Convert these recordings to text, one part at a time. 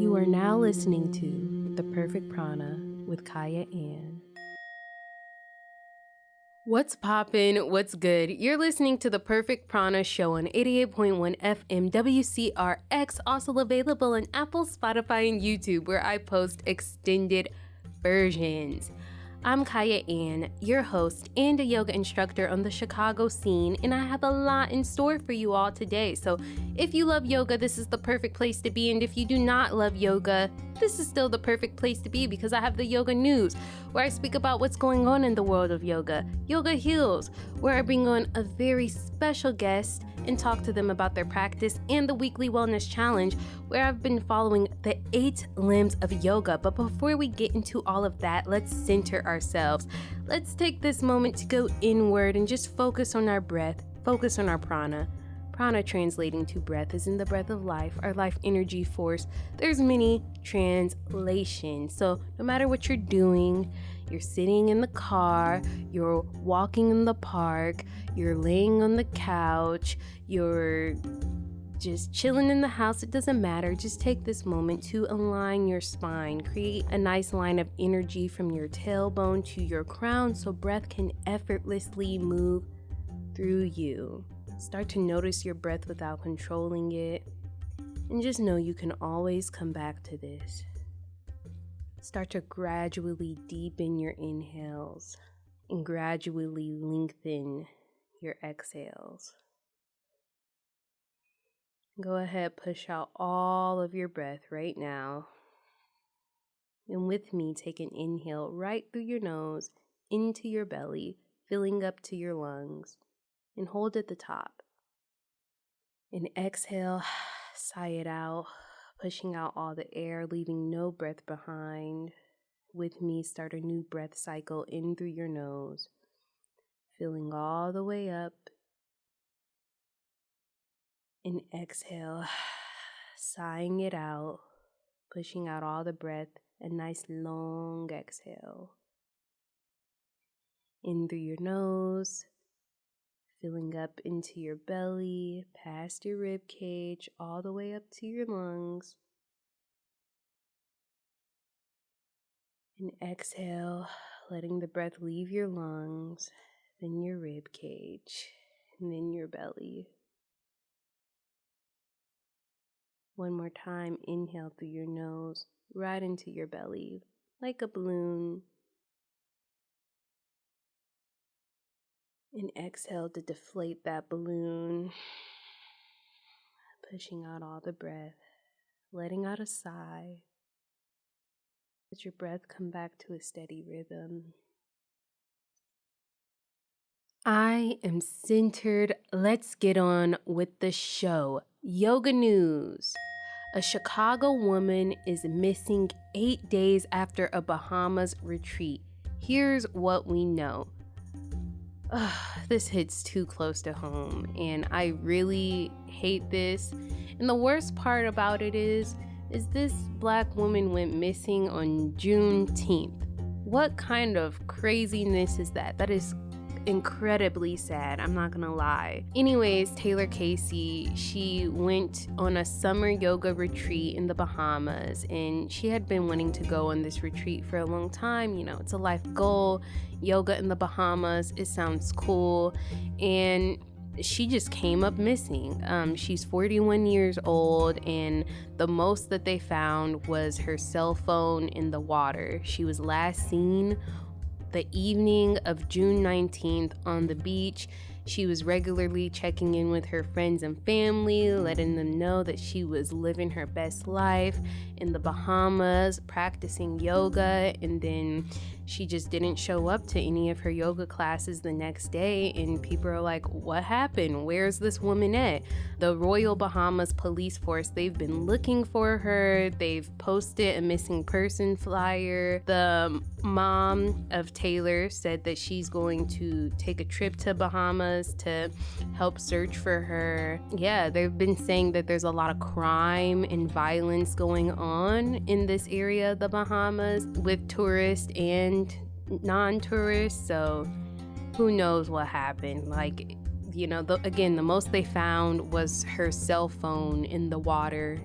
You are now listening to The Perfect Prana with Kyah Ann. What's poppin'? What's good? You're listening to The Perfect Prana Show on 88.1 FM WCRX, also available on Apple, Spotify, and YouTube, where I post extended versions. I'm Kyah Ann, your host and a yoga instructor on the Chicago scene, and I have a lot in store for you all today. So if you love yoga, this is the perfect place to be, and if you do not love yoga, this is still the perfect place to be because I have the yoga news, where I speak about what's going on in the world of yoga, Yoga Heals, where I bring on a very special guest and talk to them about their practice, and the weekly wellness challenge, where I've been following the 8 limbs of yoga. But before we get into all of that, let's center ourselves. Let's take this moment to go inward and just focus on our breath, focus on our prana. Prana, translating to breath, is in the breath of life, our life energy force. There's many translations. So no matter what you're doing, you're sitting in the car, you're walking in the park, you're laying on the couch, you're just chilling in the house, it doesn't matter. Just take this moment to align your spine. Create a nice line of energy from your tailbone to your crown so breath can effortlessly move through you. Start to notice your breath without controlling it. And just know you can always come back to this. Start to gradually deepen your inhales and gradually lengthen your exhales. Go ahead, push out all of your breath right now. And with me, take an inhale right through your nose, into your belly, filling up to your lungs, and hold at the top. And exhale, sigh it out, pushing out all the air, leaving no breath behind. With me, start a new breath cycle in through your nose, filling all the way up. And exhale, sighing it out, pushing out all the breath, a nice long exhale. In through your nose, filling up into your belly, past your rib cage, all the way up to your lungs. And exhale, letting the breath leave your lungs, then your rib cage, and then your belly. One more time, inhale through your nose, right into your belly, like a balloon. And exhale to deflate that balloon, pushing out all the breath, letting out a sigh. Let your breath come back to a steady rhythm. I am centered. Let's get on with the show. Yoga news. A Chicago woman is missing 8 days after a Bahamas retreat. Here's what we know. This hits too close to home, and I really hate this. And the worst part about it is this Black woman went missing on Juneteenth. What kind of craziness is that? That is incredibly sad, I'm not gonna lie. Anyways, Taylor Casey, she went on a summer yoga retreat in the Bahamas, and she had been wanting to go on this retreat for a long time. You know, it's a life goal. Yoga in the Bahamas, it sounds cool, and she just came up missing. She's 41 years old, and the most that they found was her cell phone in the water. She was last seen the evening of June 19th on the beach. She was regularly checking in with her friends and family, letting them know that she was living her best life in the Bahamas, practicing yoga, and then she just didn't show up to any of her yoga classes the next day, and people are like, what happened? Where's this woman at? The Royal Bahamas Police Force, they've been looking for her. They've posted a missing person flyer. The mom of Taylor said that she's going to take a trip to Bahamas to help search for her. Yeah, they've been saying that there's a lot of crime and violence going on in this area of the Bahamas with tourists and non-tourists, so who knows what happened. Like, you know, the most they found was her cell phone in the water,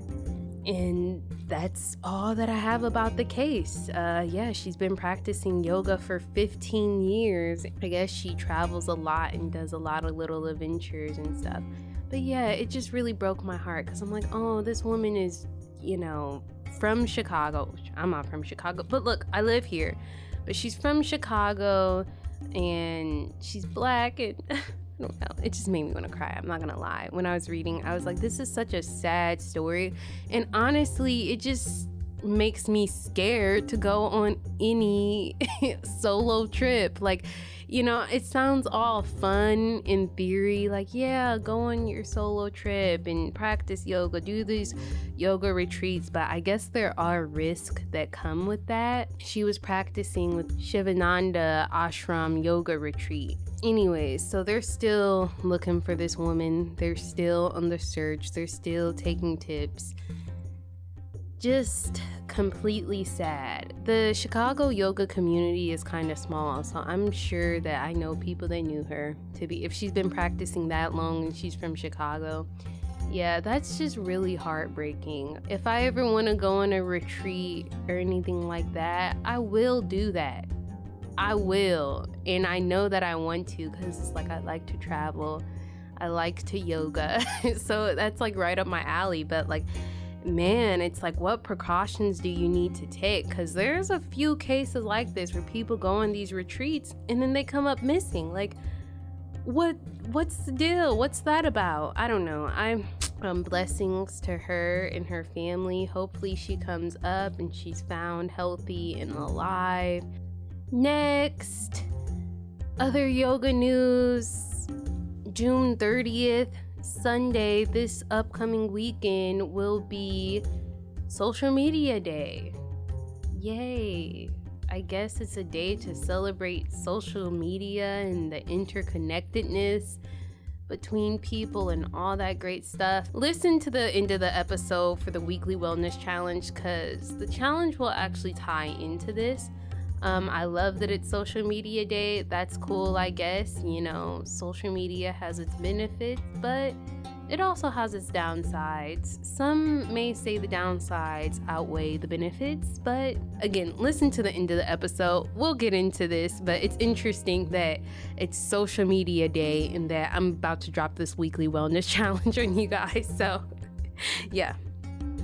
And that's all that I have about the case. Yeah, she's been practicing yoga for 15 years. I guess she travels a lot and does a lot of little adventures and stuff. But yeah, it just really broke my heart because I'm like, oh, this woman is, from Chicago. I'm not from Chicago, but look, I live here. But she's from Chicago and she's black and I don't know. It just made me want to cry. I'm not going to lie. When I was reading, I was like, this is such a sad story. And honestly, it just makes me scared to go on any solo trip. Like, it sounds all fun in theory. Like, yeah, go on your solo trip and practice yoga, do these yoga retreats. But I guess there are risks that come with that. She was practicing with Shivananda Ashram yoga retreat. Anyways, so they're still looking for this woman. They're still on the search. They're still taking tips. Just completely sad. The Chicago yoga community is kind of small, so I'm sure that I know people that knew her if she's been practicing that long and she's from Chicago. Yeah, that's just really heartbreaking. If I ever want to go on a retreat or anything like that, I will do that. I will, and I know that I want to because it's like I like to travel, I like to yoga, so that's like right up my alley. But like, man, it's like, what precautions do you need to take? Because there's a few cases like this where people go on these retreats and then they come up missing. Like, what's the deal? What's that about? I don't know. I'm blessings to her and her family. Hopefully she comes up and she's found healthy and alive. Next, other yoga news. June 30th, Sunday, this upcoming weekend, will be Social Media Day. Yay. I guess it's a day to celebrate social media and the interconnectedness between people and all that great stuff. Listen to the end of the episode for the weekly wellness challenge because the challenge will actually tie into this. I love that it's Social Media Day. That's cool, I guess. Social media has its benefits, but it also has its downsides. Some may say the downsides outweigh the benefits, but again, listen to the end of the episode. We'll get into this, but it's interesting that it's Social Media Day and that I'm about to drop this weekly wellness challenge on you guys. So, yeah.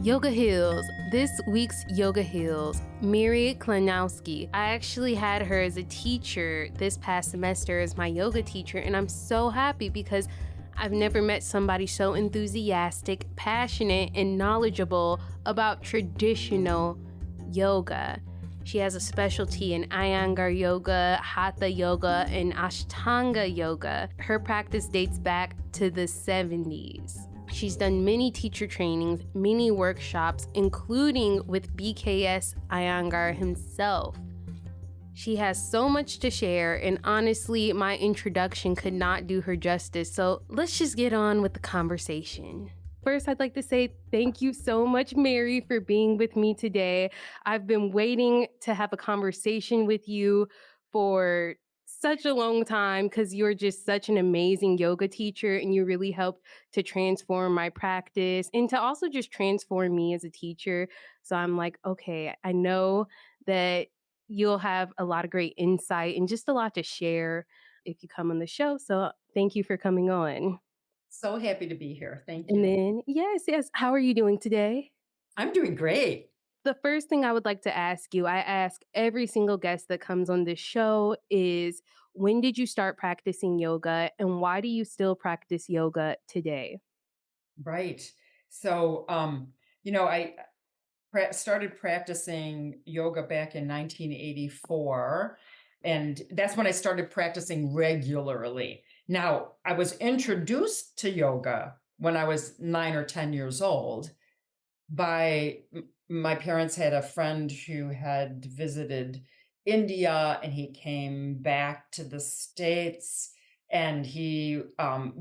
Yoga Heals. This week's Yoga Heals, Mary Klonowski. I actually had her as a teacher this past semester as my yoga teacher, and I'm so happy because I've never met somebody so enthusiastic, passionate, and knowledgeable about traditional yoga. She has a specialty in Iyengar yoga, Hatha yoga, and Ashtanga yoga. Her practice dates back to the 70s. She's done many teacher trainings, many workshops, including with BKS Iyengar himself. She has so much to share, and honestly, my introduction could not do her justice, so let's just get on with the conversation. First, I'd like to say thank you so much, Mary, for being with me today. I've been waiting to have a conversation with you for such a long time because you're just such an amazing yoga teacher and you really helped to transform my practice and to also just transform me as a teacher. So I'm like, okay, I know that you'll have a lot of great insight and just a lot to share if you come on the show. So thank you for coming on. So happy to be here. Thank And you. then, yes, how are you doing today? I'm doing great. The first thing I would like to ask you, I ask every single guest that comes on this show is, when did you start practicing yoga and why do you still practice yoga today? Right. So, I started practicing yoga back in 1984, and that's when I started practicing regularly. Now, I was introduced to yoga when I was 9 or 10 years old by my parents had a friend who had visited India and he came back to the States and he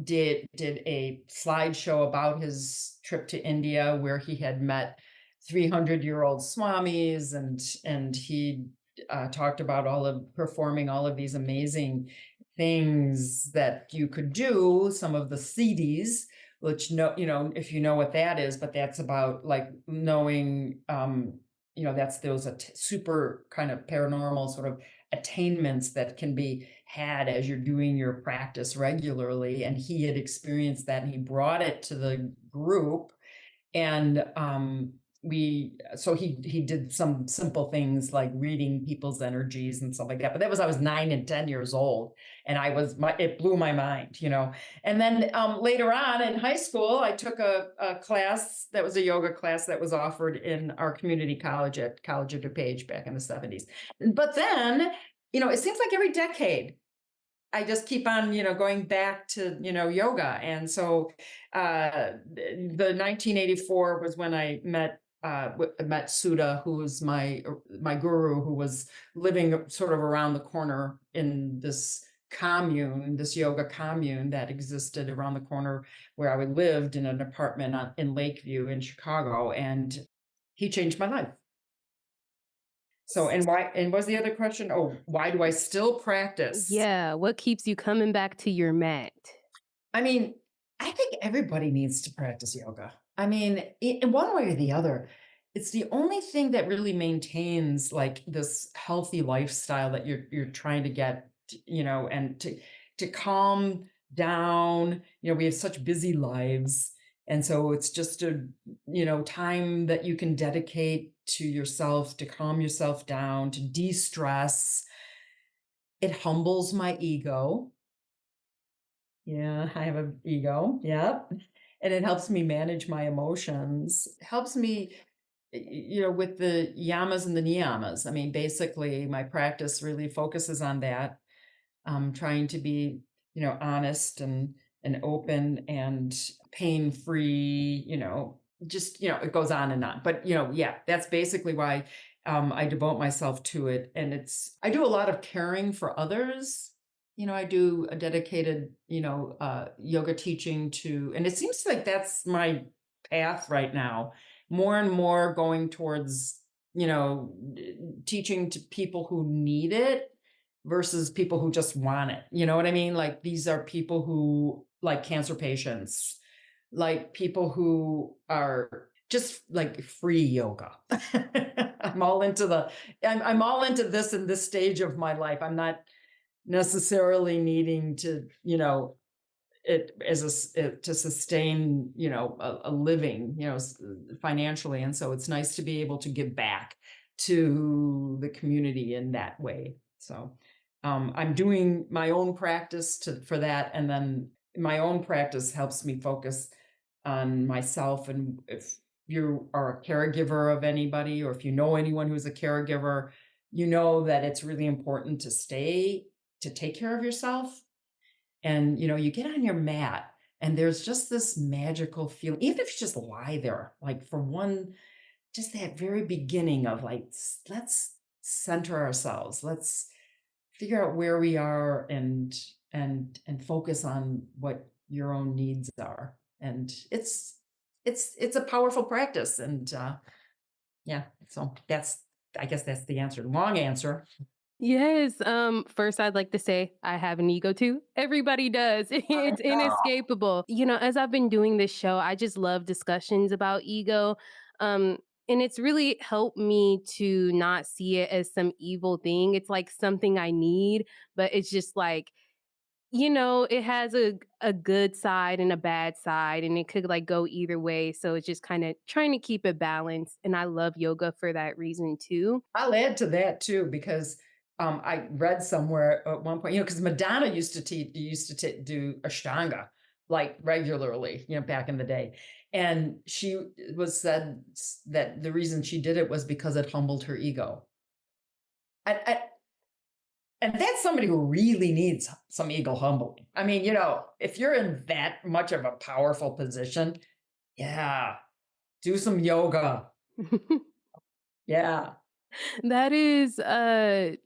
did a slideshow about his trip to India where he had met 300-year-old swamis and he talked about all of performing all of these amazing things that you could do, some of the siddhis, which if you know what that is, but that's about like knowing, that's those super kind of paranormal sort of attainments that can be had as you're doing your practice regularly. And he had experienced that and he brought it to the group. And he did some simple things like reading people's energies and stuff like that. But that was, I was 9 and 10 years old, and it blew my mind. And then later on in high school, I took a class that was a yoga class that was offered in our community college at College of DuPage back in the 70s. But then, it seems like every decade I just keep on, going back to, yoga. And so the 1984 was when I met Sudha, who was my guru, who was living sort of around the corner in this commune, this yoga commune that existed around the corner where I lived in an apartment in Lakeview in Chicago. And he changed my life. So, and why, and what's the other question? Oh, why do I still practice? Yeah, what keeps you coming back to your mat? I mean, I think everybody needs to practice yoga. I mean, in one way or the other, it's the only thing that really maintains like this healthy lifestyle that you're trying to get, and to calm down. We have such busy lives, and so it's just a time that you can dedicate to yourself to calm yourself down, to de-stress. It humbles my ego. Yeah, I have an ego. Yep. And it helps me manage my emotions. It helps me, with the yamas and the niyamas. I mean, basically, my practice really focuses on that. Trying to be, honest and open and pain free, just, it goes on and on. But, yeah, that's basically why I devote myself to it. And I do a lot of caring for others. I do a dedicated, yoga teaching and it seems like that's my path right now, more and more going towards, teaching to people who need it versus people who just want it. You know what I mean? Like these are people who like cancer patients, like people who are just like free yoga. I'm all into I'm all into this in this stage of my life. I'm not necessarily needing to, it to sustain, a living, financially. And so it's nice to be able to give back to the community in that way. So I'm doing my own practice for that. And then my own practice helps me focus on myself. And if you are a caregiver of anybody, or if you know anyone who's a caregiver, you know that it's really important to take care of yourself. And, you get on your mat and there's just this magical feeling, even if you just lie there, like for just that very beginning of like, let's center ourselves. Let's figure out where we are and focus on what your own needs are. And it's a powerful practice. And yeah, so I guess that's the answer. Long answer. Yes, first I'd like to say I have an ego too. Everybody does. I It's know. inescapable. As I've been doing this show, I just love discussions about ego. And it's really helped me to not see it as some evil thing. It's like something I need, but it's just like, it has a good side and a bad side, and it could like go either way. So it's just kind of trying to keep it balanced. And I love yoga for that reason too. I'll add to that too, because I read somewhere at one point, because Madonna used to do Ashtanga like regularly, back in the day, and she was said that the reason she did it was because it humbled her ego. And and that's somebody who really needs some ego humbling. I mean, if you're in that much of a powerful position, yeah, do some yoga. Yeah. That is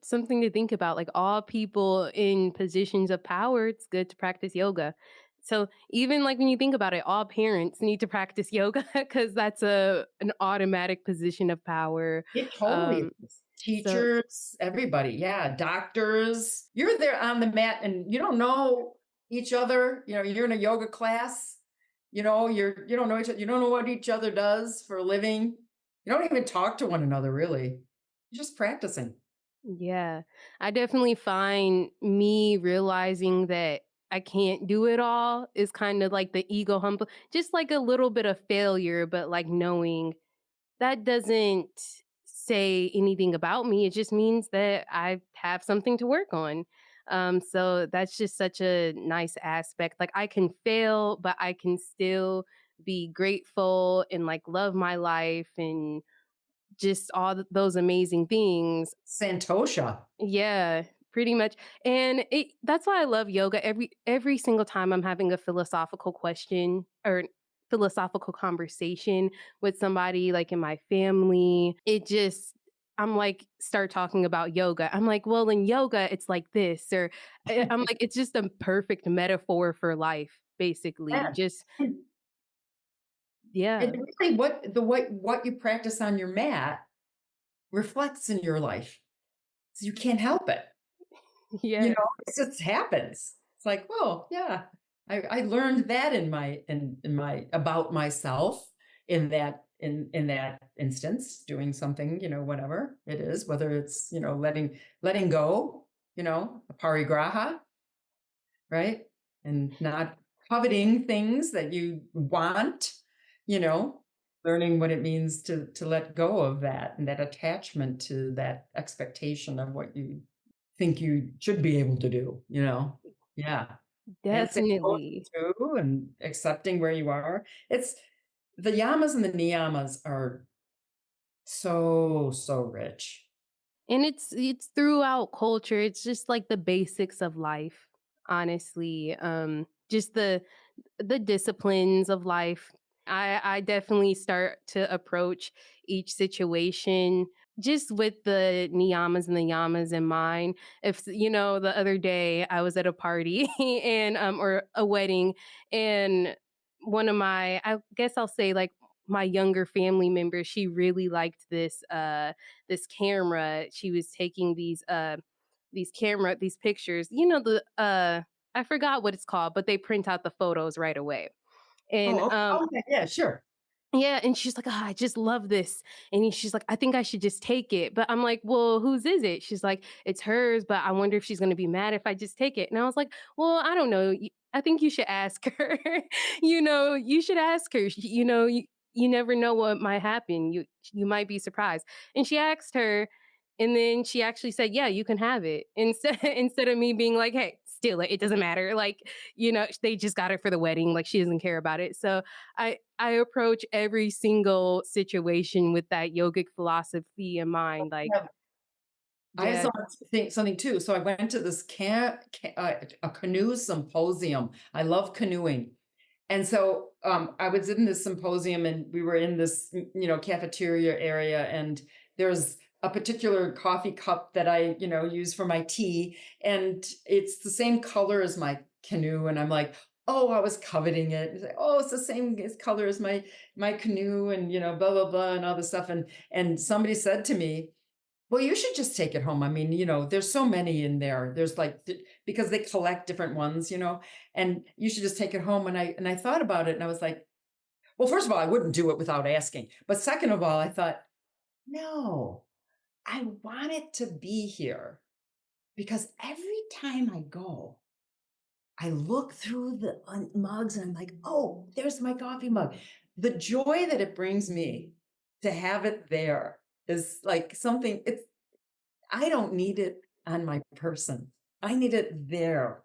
something to think about. Like all people in positions of power, it's good to practice yoga. So even like when you think about it, all parents need to practice yoga because that's an automatic position of power. It totally Um, is. so Teachers, everybody, yeah, doctors. You're there on the mat and you don't know each other. You're in a yoga class. You don't know each other. You don't know what each other does for a living. You don't even talk to one another really. You're just practicing. Yeah. I definitely find me realizing that I can't do it all is kind of like the ego humble, just like a little bit of failure, but like knowing that doesn't say anything about me. It just means that I have something to work on. So that's just such a nice aspect. Like I can fail, but I can still be grateful and like love my life and just all those amazing things. Santosha. Yeah, pretty much. And that's why I love yoga. Every single time I'm having a philosophical question or philosophical conversation with somebody like in my family, it just I'm like start talking about yoga. I'm like, "Well, in yoga it's like this," or I'm like it's just a perfect metaphor for life basically. Yeah. Just And yeah. really what you practice on your mat reflects in your life. So you can't help it. Yeah. It just happens. It's like, well, yeah, I learned that in my about myself in that instance, doing something, whatever it is, whether it's, letting go, a parigraha, right? And not coveting things that you want, you know, learning what it means to let go of that and that attachment to that expectation of what you think you should be able to do. Yeah. And saying hello Definitely. too and accepting where you are. It's the yamas and the niyamas are so, so rich. And it's throughout culture. It's just like the basics of life, honestly. Just the disciplines of life. I definitely start to approach each situation just with the niyamas and the yamas in mind. If the other day I was at a party and or a wedding, and one of my, I guess I'll say like my younger family members, she really liked this camera. She was taking these pictures. I forgot what it's called, but they print out the photos right away. And Okay, yeah, sure. yeah, and she's like, "Oh, I just love this." And she's like, "I think I should just take it." But I'm like, "Well, whose is it?" She's like, "It's hers, but I wonder if she's going to be mad if I just take it." And I was like, "Well, I don't know. I think you should ask her. You should ask her. You never know what might happen. You might be surprised." And she asked her, and then she actually said, "Yeah, you can have it." Instead instead of me being like, "Hey, steal it. It doesn't matter." Like, they just got it for the wedding. Like she doesn't care about it. So I approach every single situation with that yogic philosophy in mind. Like, Yeah. I yeah. saw think something too. So I went to this a canoe symposium. I love canoeing. And so I was in this symposium and we were in this, cafeteria area, and there's a particular coffee cup that I, use for my tea. And it's the same color as my canoe. And I'm like, oh, I was coveting it. It's like, oh, it's the same color as my canoe, and blah, blah, blah, and all this stuff. And somebody said to me, well, you should just take it home. I mean, there's so many in there. There's like because they collect different ones, and you should just take it home. And I thought about it, and I was like, well, first of all, I wouldn't do it without asking. But second of all, I thought, no, I want it to be here because every time I go, I look through the mugs and I'm like, oh, there's my coffee mug. The joy that it brings me to have it there is like something. I don't need it on my person. I need it there.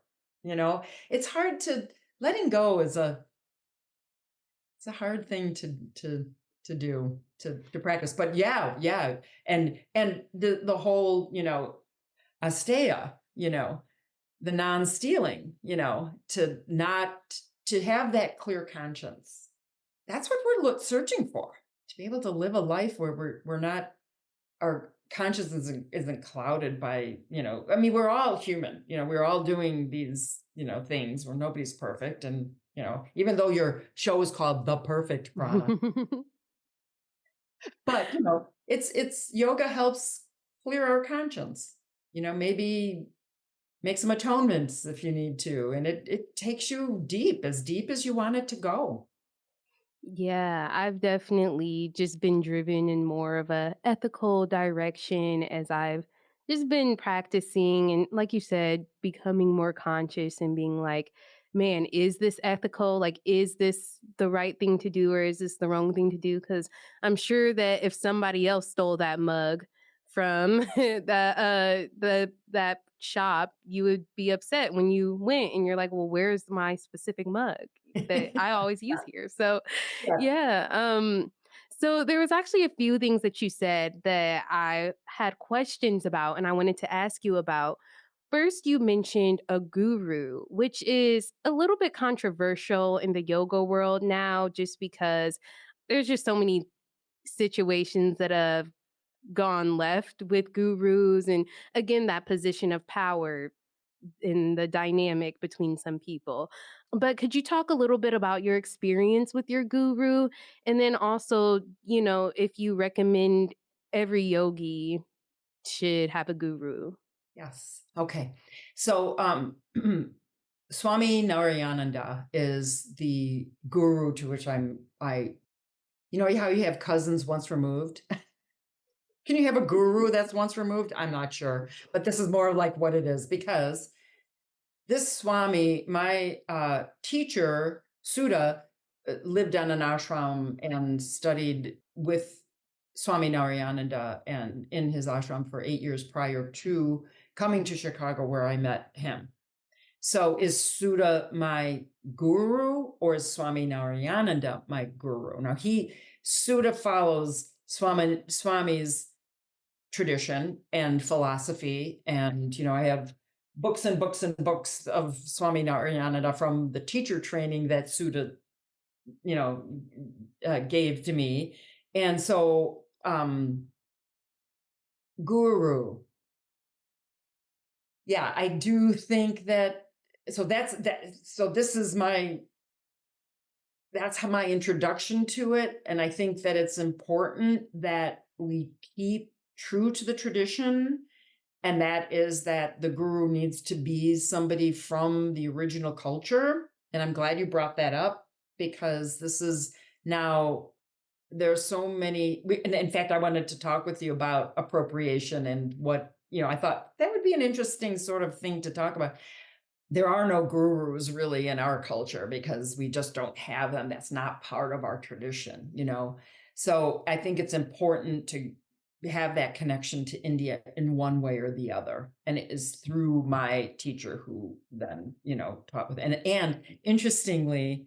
It's hard to letting go is it's a hard thing to do to practice. But yeah, yeah, and the whole asteya, the non-stealing, to not to have that clear conscience. That's what we're searching for, to be able to live a life where we're not our consciousness isn't clouded by, I mean, we're all human, we're all doing these, things where nobody's perfect. And, even though your show is called The Perfect Prana, but, it's yoga helps clear our conscience, maybe make some atonements if you need to. And it takes you deep as you want it to go. Yeah, I've definitely just been driven in more of a ethical direction as I've just been practicing and like you said, becoming more conscious and being like, man, is this ethical? Like is this the right thing to do or is this the wrong thing to do? Cuz I'm sure that if somebody else stole that mug from the that shop, you would be upset when you went and you're like, "Well, where's my specific mug that I always use here?" So Yeah. yeah. So there was actually a few things that you said that I had questions about and I wanted to ask you about. First, you mentioned a guru, which is a little bit controversial in the yoga world now, just because there's just so many situations that have gone left with gurus. And again, that position of power in the dynamic between some people. But could you talk a little bit about your experience with your guru? And then also, if you recommend every yogi should have a guru? Yes. Okay. So, Swami Narayananda is the guru to which you know how you have cousins once removed? Can you have a guru that's once removed? I'm not sure, but this is more like what it is because this Swami, my teacher, Sudha, lived on an ashram and studied with Swami Narayananda and in his ashram for 8 years prior to coming to Chicago, where I met him. So is Sudha my guru or is Swami Narayananda my guru? Now Sudha follows Swami's tradition and philosophy. And, I have books and books and books of Swami Narayananda from the teacher training that Sudha, you know, gave to me. And so, guru, yeah, I do think that. So that's that. So this is that's how my introduction to it. And I think that it's important that we keep true to the tradition. And that is that the guru needs to be somebody from the original culture. And I'm glad you brought that up because this is now, there's so many. And in fact, I wanted to talk with you about appropriation and what, I thought that would be an interesting sort of thing to talk about. There are no gurus really in our culture because we just don't have them. That's not part of our tradition. So I think it's important to have that connection to India in one way or the other. And it is through my teacher who then, taught with, and interestingly,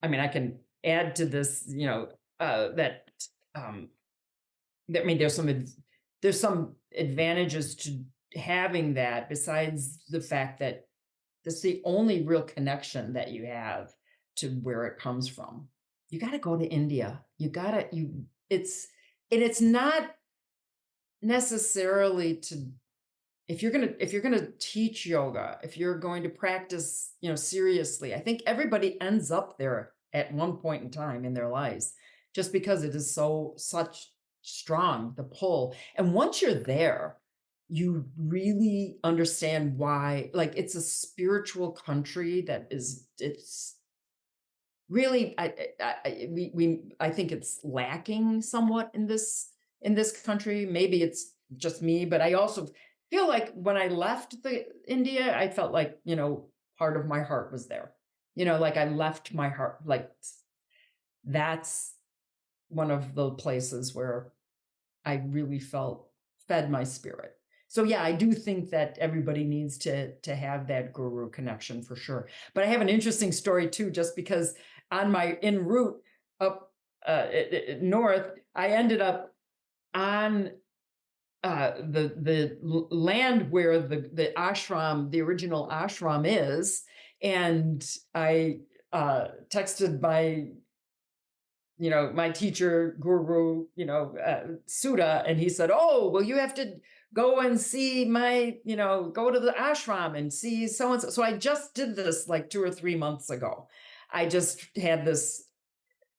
I mean, I can add to this, that, um, I mean, there's some advantages to having that besides the fact that that's the only real connection that you have to where it comes from. You got to go to India. It's not necessarily to, if you're going to teach yoga, if you're going to practice, seriously, I think everybody ends up there at one point in time in their lives, just because it is such strong, the pull. And once you're there, you really understand why, like, it's a spiritual country it's really, I think it's lacking somewhat in this country. Maybe it's just me, but I also feel like when I left the India, I felt like, part of my heart was there. Like I left my heart, like that's one of the places where I really felt fed my spirit. So yeah, I do think that everybody needs to have that guru connection for sure. But I have an interesting story too, just because on my en route up north, I ended up on the land where the ashram, the original ashram is, and I texted my teacher, guru, Sudha, and he said, "Oh, well, you have to go and see go to the ashram and see so and so." So I just did this like 2 or 3 months ago. I just had this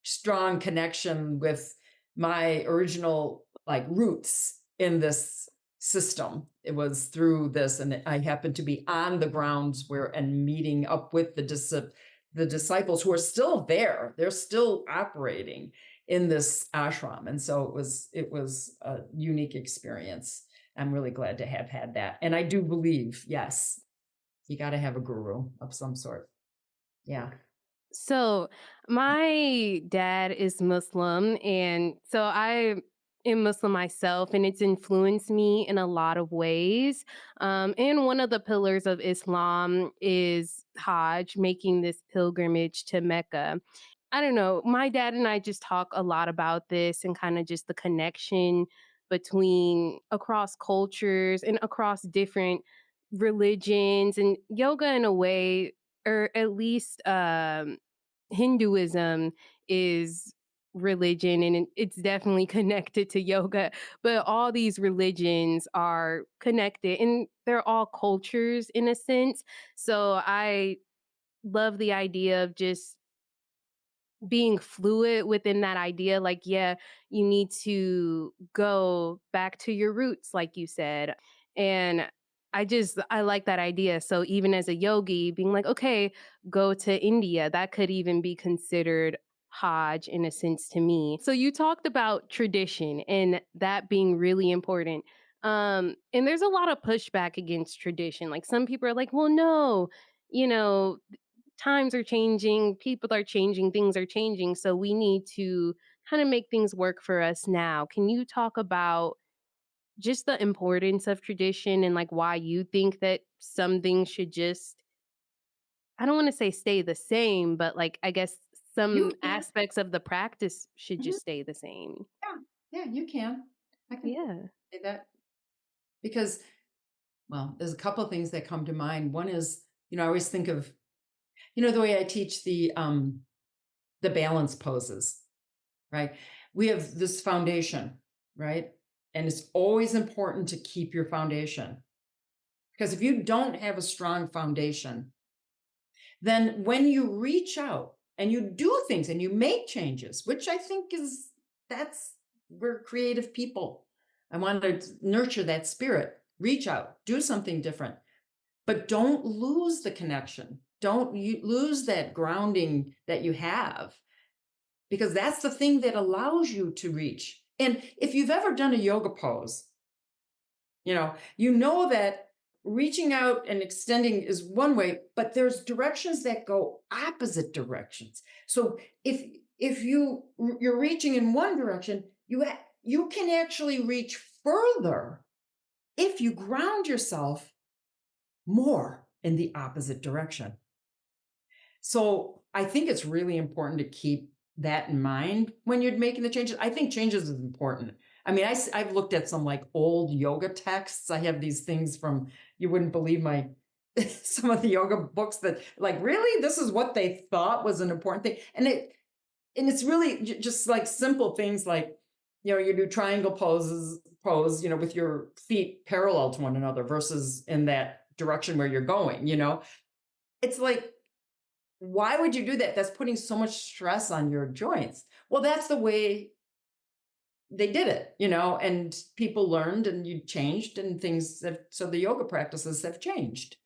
strong connection with my original like roots in this system. It was through this, and I happened to be on the grounds where and meeting up with the the disciples who are still there. They're still operating in this ashram. And so it was a unique experience. I'm really glad to have had that. And I do believe, yes, you got to have a guru of some sort. Yeah. So, my dad is Muslim, and so I am Muslim myself, and it's influenced me in a lot of ways. And one of the pillars of Islam is Hajj, making this pilgrimage to Mecca. I don't know. My dad and I just talk a lot about this and kind of just the connection between across cultures and across different religions and yoga in a way, or at least Hinduism is religion and it's definitely connected to yoga, but all these religions are connected and they're all cultures in a sense. So I love the idea of just being fluid within that idea. Like, yeah, you need to go back to your roots, like you said. And I like that idea. So even as a yogi, being like, okay, go to India, that could even be considered Hajj in a sense to me. So you talked about tradition and that being really important. And there's a lot of pushback against tradition. Like some people are like, well, no, you know, times are changing, people are changing, things are changing. So we need to kind of make things work for us now. Can you talk about just the importance of tradition and like why you think that some things should just, I don't want to say stay the same, but like I guess You some can. aspects of the practice should Mhm. just stay the same? Yeah. Yeah, you can. I can Yeah. say that because, well, there's a couple of things that come to mind. One is, I always think of, the way I teach the balance poses, right? We have this foundation, right? And it's always important to keep your foundation because if you don't have a strong foundation, then when you reach out and you do things and you make changes, which I think we're creative people. I want to nurture that spirit, reach out, do something different, but don't lose the connection. Don't lose that grounding that you have because that's the thing that allows you to reach. And if you've ever done a yoga pose, you know that reaching out and extending is one way, but there's directions that go opposite directions. So if you're reaching in one direction, you can actually reach further if you ground yourself more in the opposite direction. So I think it's really important to keep that in mind when you're making the changes. I think changes is important. I mean, I've looked at some like old yoga texts. I have these things from, you wouldn't believe my, some of the yoga books that like, really, this is what they thought was an important thing. And it's really just like simple things like, you do triangle pose, with your feet parallel to one another versus in that direction where you're going. It's like, why would you do that? That's putting so much stress on your joints. Well, that's the way they did it, and people learned and you changed and so the yoga practices have changed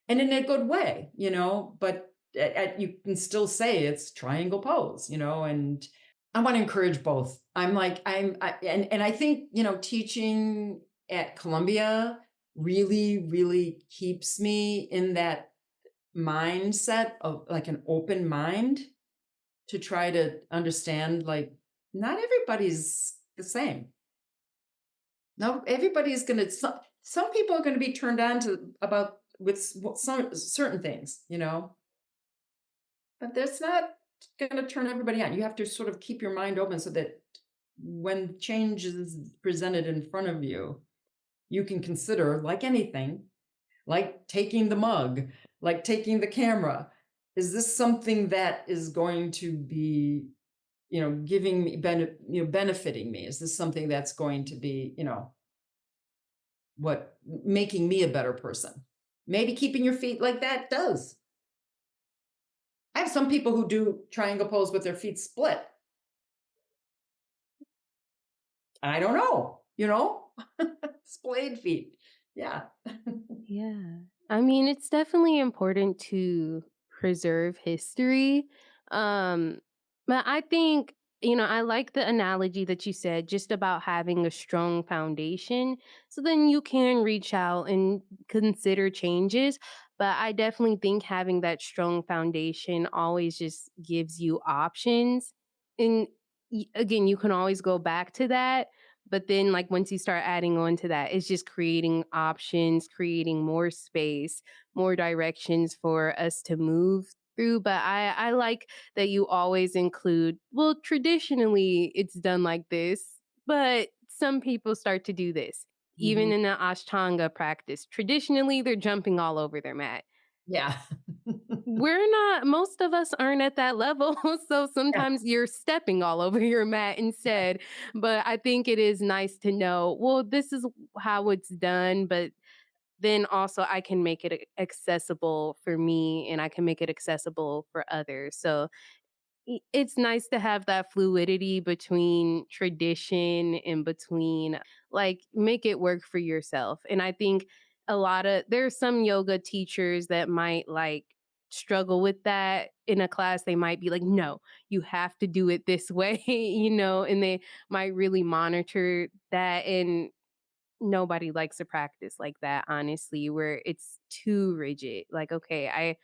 and in a good way, but you can still say it's triangle pose, and I want to encourage both. And I think, teaching at Columbia really, really keeps me in that mindset of like an open mind to try to understand like not everybody's the same. No, everybody's going to some people are going to be turned on to about with some certain things, but that's not going to turn everybody on. You have to sort of keep your mind open so that when change is presented in front of you, you can consider like anything, like taking the mug, like taking the camera. Is this something that is going to be, giving me benefiting me? Is this something that's going to be, what making me a better person? Maybe keeping your feet like that does. I have some people who do triangle pose with their feet split. I don't know, splayed feet. Yeah. Yeah. I mean, it's definitely important to preserve history. Um, but I think, I like the analogy that you said just about having a strong foundation. So then you can reach out and consider changes. But I definitely think having that strong foundation always just gives you options. And again, you can always go back to that. But then, like, once you start adding on to that, it's just creating options, creating more space, more directions for us to move through. But I like that you always include, well, traditionally it's done like this, but some people start to do this. Even Mhm. in the Ashtanga practice, traditionally they're jumping all over their mat. Yeah. We're not, most of us aren't at that level. So Yeah. sometimes you're stepping all over your mat instead. But I think it is nice to know, well, this is how it's done, but then also I can make it accessible for me and I can make it accessible for others. So it's nice to have that fluidity between tradition and between, like, make it work for yourself. And I think there's some yoga teachers that might like struggle with that in a class. They might be like, no, you have to do it this way, and they might really monitor that. And nobody likes a practice like that, honestly, where it's too rigid. Like, okay,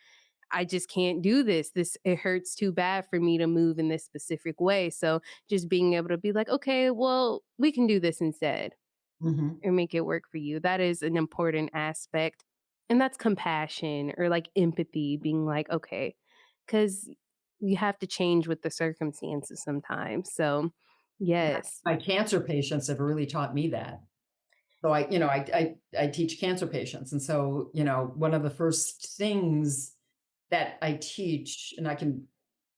I just can't do this. It hurts too bad for me to move in this specific way. So just being able to be like, okay, well, we can do this instead Mhm. or make it work for you. That is an important aspect. And that's compassion or like empathy, being like, okay, because you have to change with the circumstances sometimes. So, Yeah. yes. My cancer patients have really taught me that. So I teach cancer patients, and so, one of the first things that I teach, and I can,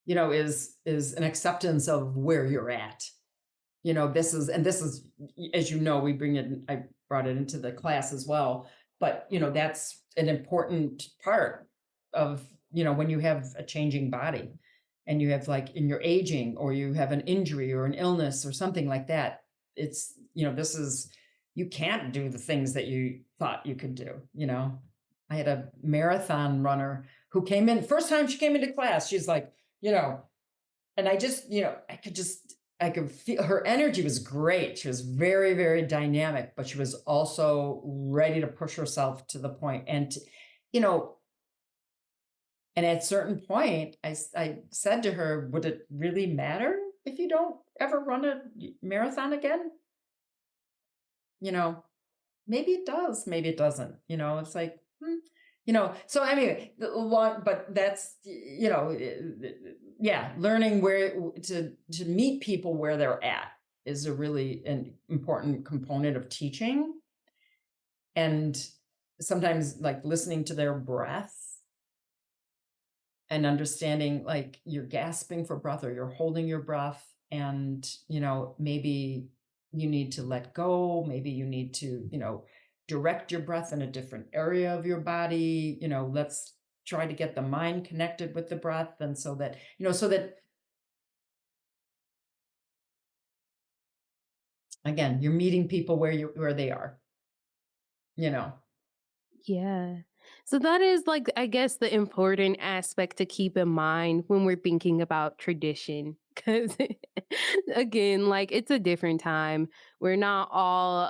is an acceptance of where you're at. This is, as you know, we bring it, I brought it into the class as well. But, that's an important part of, when you have a changing body and you have, like, in your aging, or you have an injury or an illness or something like that. This is, you can't do the things that you thought you could do. I had a marathon runner who came in, first time she came into class, she's like, you know, and I just, I could feel her energy was great. She was very, very dynamic, but she was also ready to push herself to the point. You know, and at a certain point, I said to her, would it really matter if you don't ever run a marathon again? You know, maybe it does, maybe it doesn't. It's like, so anyway, but that's, yeah, learning where to meet people where they're at is a really an important component of teaching. And sometimes, like, listening to their breath and understanding, like, you're gasping for breath or you're holding your breath, and maybe you need to let go, maybe you need to direct your breath in a different area of your body. Let's try to get the mind connected with the breath, and so that again, you're meeting people where they are you know Yeah. So that is like, I guess, the important aspect to keep in mind when we're thinking about tradition. Cause again, like, it's a different time. We're not all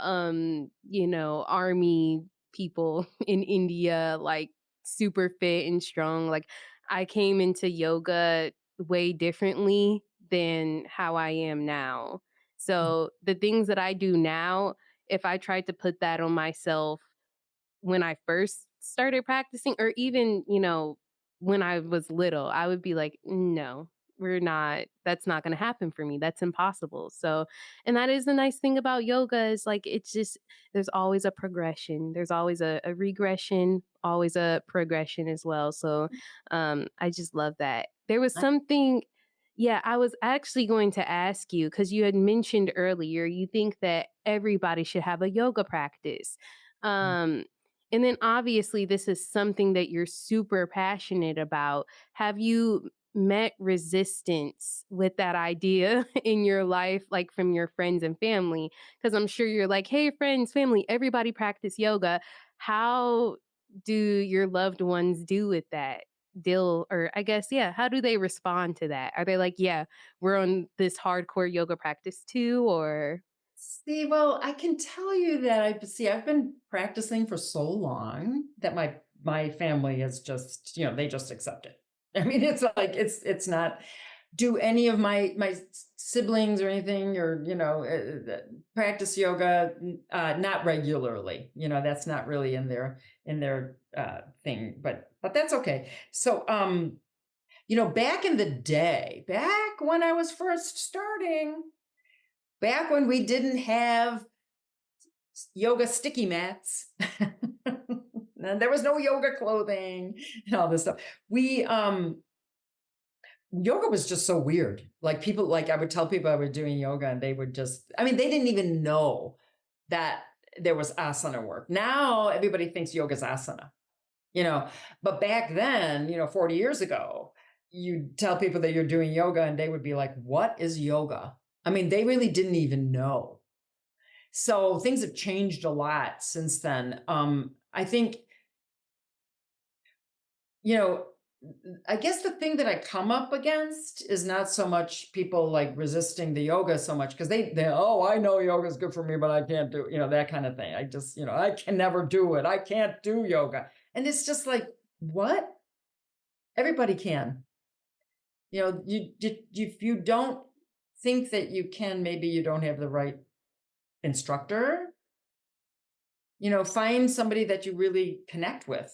army people in India, like super fit and strong. Like, I came into yoga way differently than how I am now. So the things that I do now, if I tried to put that on myself when I first started practicing, or even, when I was little, I would be like, no, that's not going to happen for me. That's impossible. So, and that is the nice thing about yoga is like, it's just, there's always a progression. There's always a regression, always a progression as well. So, I just love that. There was something, yeah, I was actually going to ask you because you had mentioned earlier, you think that everybody should have a yoga practice. Um, and then obviously, this is something that you're super passionate about. Have you met resistance with that idea in your life, like from your friends and family? Because I'm sure you're like, hey, friends, family, everybody practice yoga. How do your loved ones do with that? deal, or I guess, yeah, how do they respond to that? Are they like, yeah, we're on this hardcore yoga practice too, or See, well, I can tell you that I've been practicing for so long that my family is just, they just accept it. I mean, it's like it's not do any of my siblings or anything or practice yoga not regularly. That's not really in their thing, but that's okay. So back in the day, back when I was first starting, back when we didn't have yoga sticky mats and there was no yoga clothing and all this stuff, we yoga was just so weird. Like people, like I would tell people I was doing yoga and they would just, I mean, they didn't even know that there was asana work. Now everybody thinks yoga's asana, you know, but back then, 40 years ago, you tell people that you're doing yoga and they would be like, what is yoga? I mean, they really didn't even know. So things have changed a lot since then. I think, you know, I guess the thing that I come up against is not so much people like resisting the yoga so much because they oh, I know yoga is good for me, but I can't do, that kind of thing. I just, I can never do it. I can't do yoga. And it's just like, what? Everybody can. If you don't think that you can, maybe you don't have the right instructor. Find somebody that you really connect with.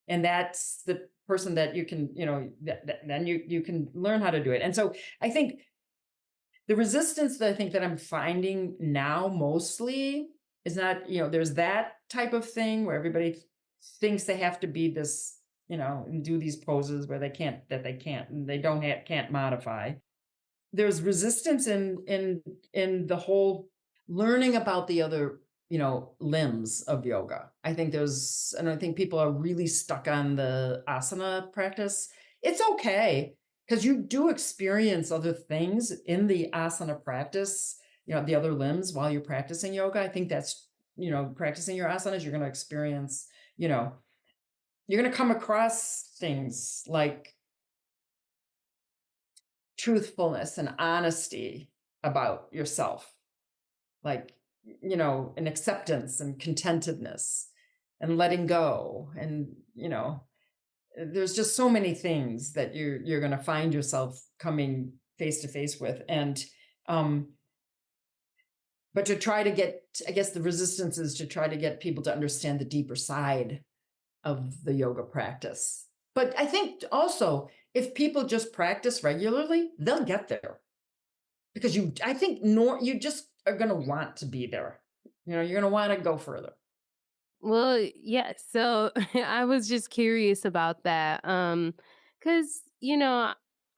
And that's the person that you can, then you can learn how to do it. And so I think the resistance that I think that I'm finding now mostly is not, there's that type of thing where everybody thinks they have to be this, and do these poses where they can't, and they can't modify. There's resistance in the whole learning about the other limbs of yoga. And I think people are really stuck on the asana practice. It's okay because you do experience other things in the asana practice, the other limbs while you're practicing yoga. I think that's, practicing your asanas, you're going to experience, you're going to come across things like truthfulness and honesty about yourself, like, an acceptance and contentedness and letting go. And, there's just so many things that you're going to find yourself coming face to face with. And, but to try to get, I guess the resistance is to try to get people to understand the deeper side of the yoga practice. But I think also if people just practice regularly, they'll get there because I think you just are going to want to be there. You're going to want to go further. well, yeah, so I was just curious about that. Cuz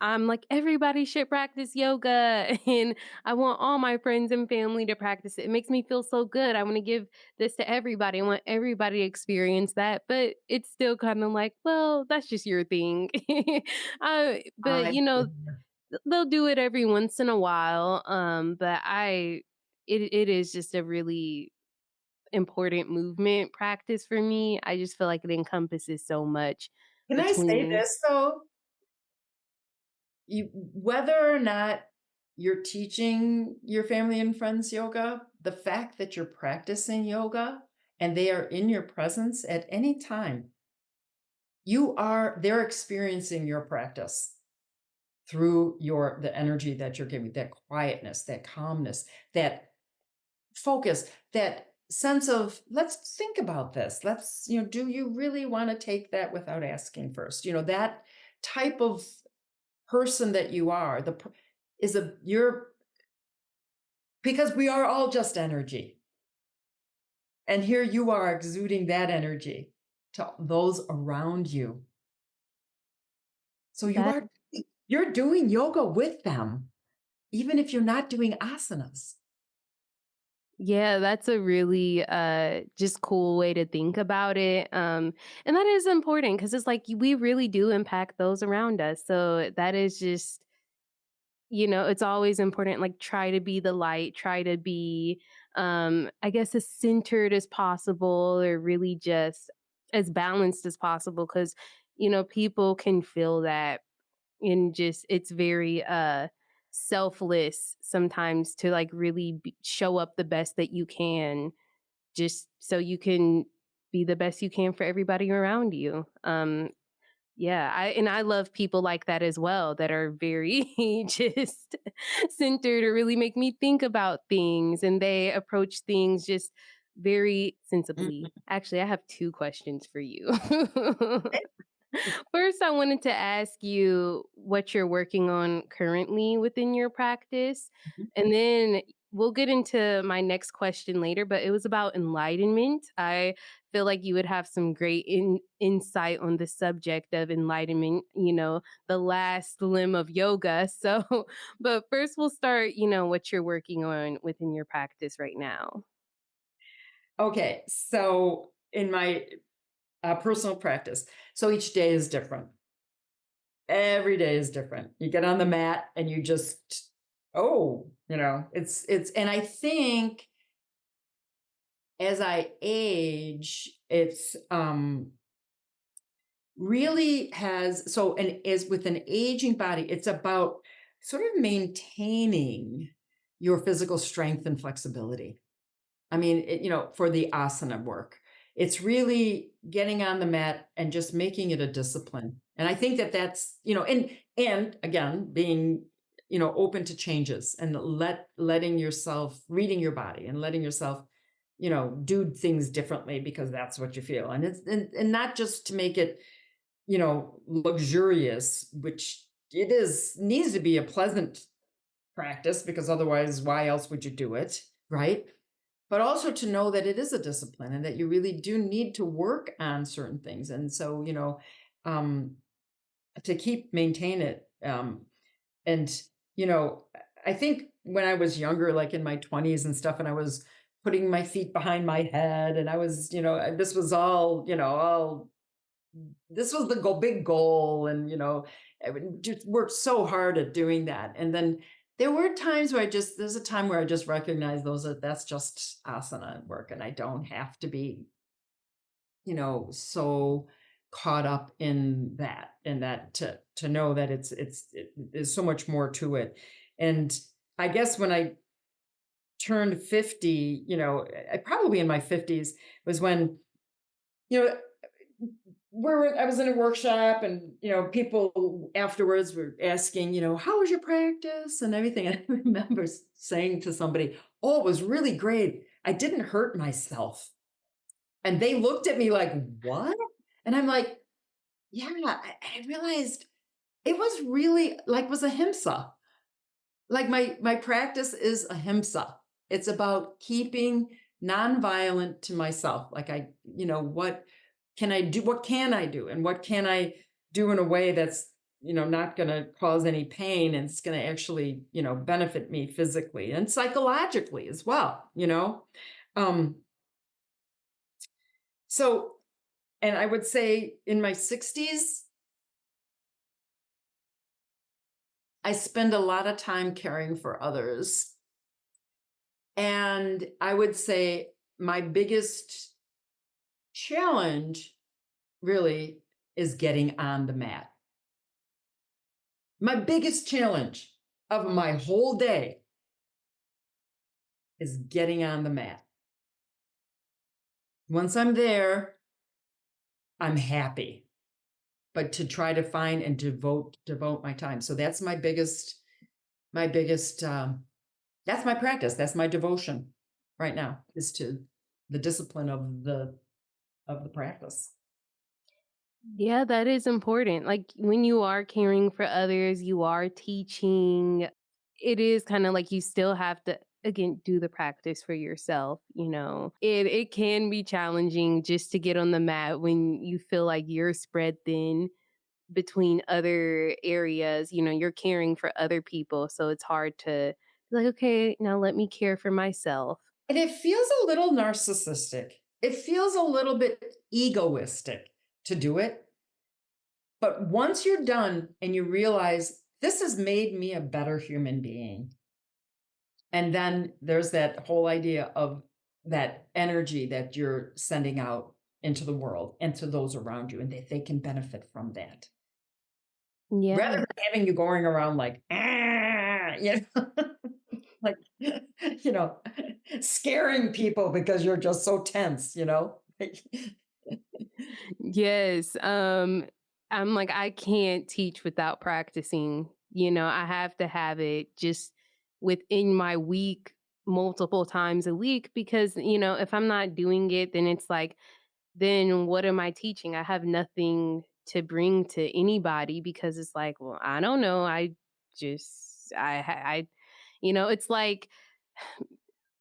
I'm like everybody should practice yoga and I want all my friends and family to practice it. It makes me feel so good. I want to give this to everybody. I want everybody to experience that, but it's still kind of like, well, that's just your thing. But I they'll do it every once in a while. But it is just a really important movement practice for me. I just feel like it encompasses so much Can I say between. this though? Whether or not you're teaching your family and friends yoga, the fact that you're practicing yoga and they are in your presence at any time, they're experiencing your practice through the energy that you're giving, that quietness, that calmness, that focus, that sense of, let's think about this. Do you really want to take that without asking first? That type of person that you are, you're, because we are all just energy. And here you are exuding that energy to those around you. So That you're doing yoga with them, even if you're not doing asanas. Yeah, that's a really just cool way to think about it. And that is important because it's like we really do impact those around us. So that is just, it's always important, like try to be the light, try to be I guess as centered as possible, or really just as balanced as possible. Because People can feel that, and just it's very selfless sometimes to like really show up the best that you can, just so you can be the best you can for everybody around you. Yeah, I love people like that as well, that are very just centered, or really make me think about things, and they approach things just very sensibly. Mhm. Actually, I have 2 questions for you. First, I wanted to ask you what you're working on currently within your practice, Mhm. and then we'll get into my next question later, but it was about enlightenment. I feel like you would have some great insight on the subject of enlightenment, the last limb of yoga. So, but first we'll start, what you're working on within your practice right now. Okay, so in my personal practice, so each day is different. Every day is different. You get on the mat and you just, oh, and I think as I age, it's really has so and as with an aging body, it's about sort of maintaining your physical strength and flexibility. I mean, for the asana work, it's really getting on the mat and just making it a discipline. And I think that that's, and again, being, open to changes and letting yourself reading your body and letting yourself, do things differently because that's what you feel. And and not just to make it, luxurious, which it is needs to be a pleasant practice because otherwise, why else would you do it? Right. But also to know that it is a discipline and that you really do need to work on certain things. And so, um, to keep maintain it. And, you know, I think when I was younger, like in my 20s and stuff, and I was putting my feet behind my head and I was, this was all, this was the big goal. And, I would just worked so hard at doing that. And then there were times where there's a time where I just recognized that's just asana work. And I don't have to be, so caught up in that to know that there's so much more to it. And I guess when I turned 50, I probably in my 50s was when, you know, I was in a workshop and, people afterwards were asking, how was your practice and everything. And I remember saying to somebody, oh, it was really great. I didn't hurt myself. And they looked at me like, what? And I'm like, yeah, I realized it was really like was a himsa. Like my practice is a himsa. It's about keeping nonviolent to myself. Like what can I do? What can I do? And what can I do in a way that's, not going to cause any pain and it's going to actually, benefit me physically and psychologically as well. Um, so, and I would say in my 60s, I spend a lot of time caring for others. And I would say my biggest challenge really is getting on the mat. My biggest challenge of my whole day is getting on the mat. Once I'm there, I'm happy. But to try to find and devote my time. So that's my biggest that's my practice. That's my devotion right now is to the discipline of the practice. Yeah, that is important. Like when you are caring for others, you are teaching. It is kind of like you still have to again do the practice for yourself. It can be challenging just to get on the mat when you feel like you're spread thin between other areas. You're caring for other people, so it's hard to be like, okay, now let me care for myself. And it feels a little narcissistic. It feels a little bit egoistic to do it. But once you're done and you realize this has made me a better human being, and then there's that whole idea of that energy that you're sending out. into the world and to those around you, and that they can benefit from that. Rather Yeah. than having you going around like, "Ah," like, you know, scaring people because you're just so tense, you know? Yes. I'm like, I can't teach without practicing. I have to have it just within my week multiple times a week because, if I'm not doing it, then it's like, then what am I teaching? I have nothing to bring to anybody because it's like, well, I don't know. It's like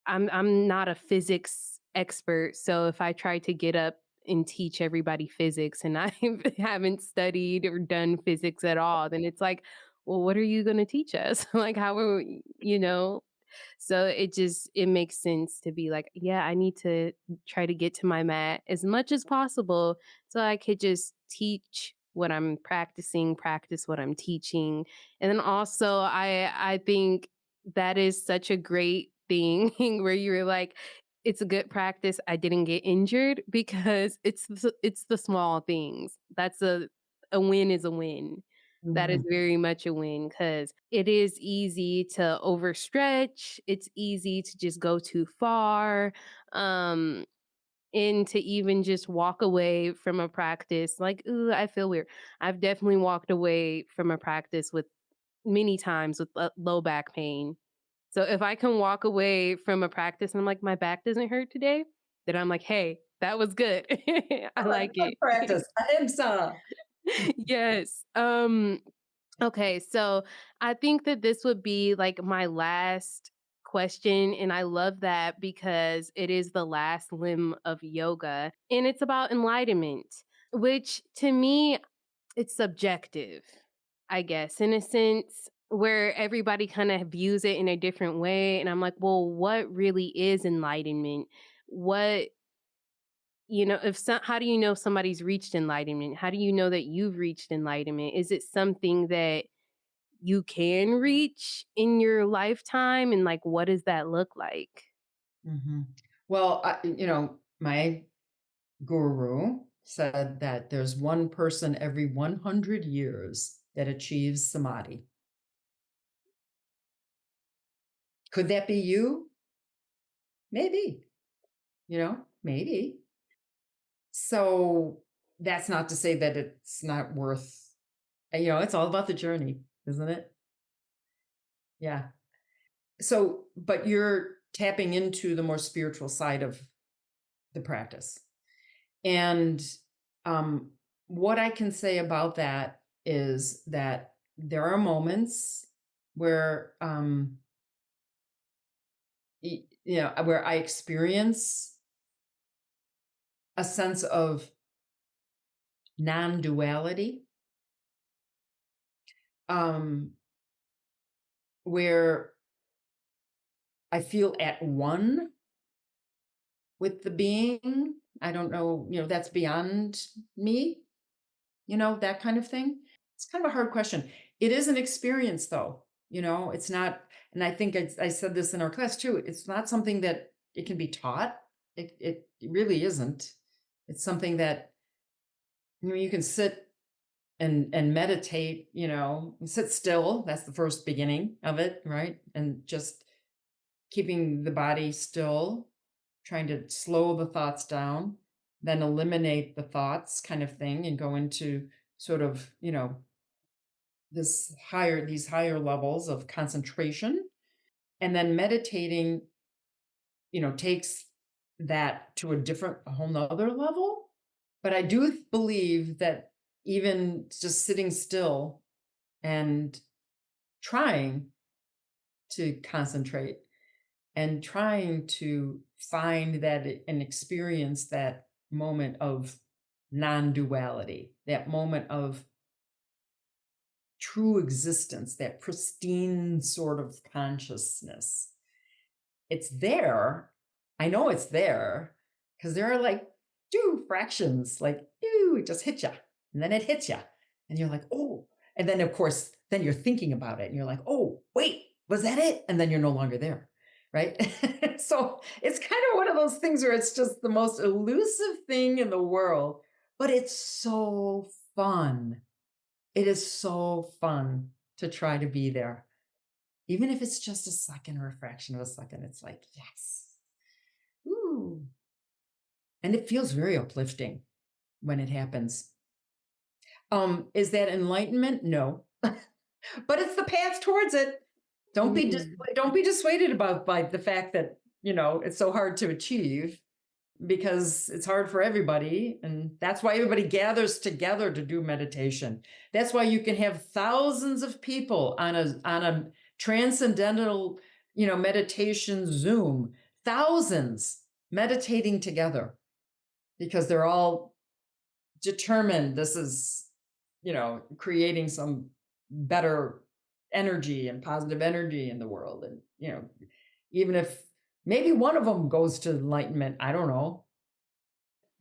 I'm not a physics expert, so if I try to get up and teach everybody physics and I haven't studied or done physics at all, then it's like, well, what are you going to teach us? Like, how are so it makes sense to be like, yeah, I need to try to get to my mat as much as possible so I could just teach what I'm practicing, practice what I'm teaching. And then also I think that is such a great thing where you're like, it's a good practice. I didn't get injured because it's the small things. That's a win is a win. That is Mhm, very much a win because it is easy to overstretch. It's easy to just go too far. Um, and to even just walk away from a practice, like, ooh, I feel weird. I've definitely walked away from a practice with many times with low back pain. So if I can walk away from a practice and I'm like, my back doesn't hurt today, then I'm like, hey, that was good. I alright, like good it. practice, ahimsa. Yes. Okay, so I think that this would be like my last question. And I love that because it is the last limb of yoga and it's about enlightenment, which to me, it's subjective, I guess, in a sense where everybody kind of views it in a different way. And I'm like, well, what really is enlightenment? What if how do you know somebody's reached enlightenment? How do you know that you've reached enlightenment? Is it something that you can reach in your lifetime, and like what does that look like? Mhm. Well, my guru said that there's one person every 100 years that achieves samadhi. Could that be you? Maybe, maybe. So that's not to say that it's not worth, it's all about the journey, isn't it? Yeah. So, but you're tapping into the more spiritual side of the practice. And um, what I can say about that is that there are moments where, where I experience a sense of non-duality, um, where I feel at one with the being. I don't know, that's beyond me, that kind of thing. It's kind of a hard question. It is an experience, though. It's not, and I think I said this in our class too. It's not something that it can be taught. It really isn't. It's something that you can sit and meditate. Sit still. That's the first beginning of it, right? And just keeping the body still, trying to slow the thoughts down, then eliminate the thoughts, kind of thing, and go into sort of these higher levels of concentration. And then meditating takes that to a whole nother level. But I do believe that even just sitting still and trying to concentrate and trying to find that and experience that moment of non-duality, that moment of true existence, that pristine sort of consciousness. It's there. I know it's there because there are like two fractions, like, it just hit you. And then it hits you. And you're like, oh. And then, of course, then you're thinking about it and you're like, oh, wait, was that it? And then you're no longer there. right? So it's kind of one of those things where it's just the most elusive thing in the world, but it's so fun. It is so fun to try to be there. Even if it's just a second or a fraction of a second, it's like, yes. Ooh. And it feels very uplifting when it happens. Is that enlightenment? No. But it's the path towards it. Mm. Don't be dissuaded about by the fact that, it's so hard to achieve because it's hard for everybody, and that's why everybody gathers together to do meditation. That's why you can have thousands of people on a transcendental, meditation Zoom, thousands meditating together because they're all determined this is, creating some better energy and positive energy in the world. And, even if maybe one of them goes to enlightenment, I don't know.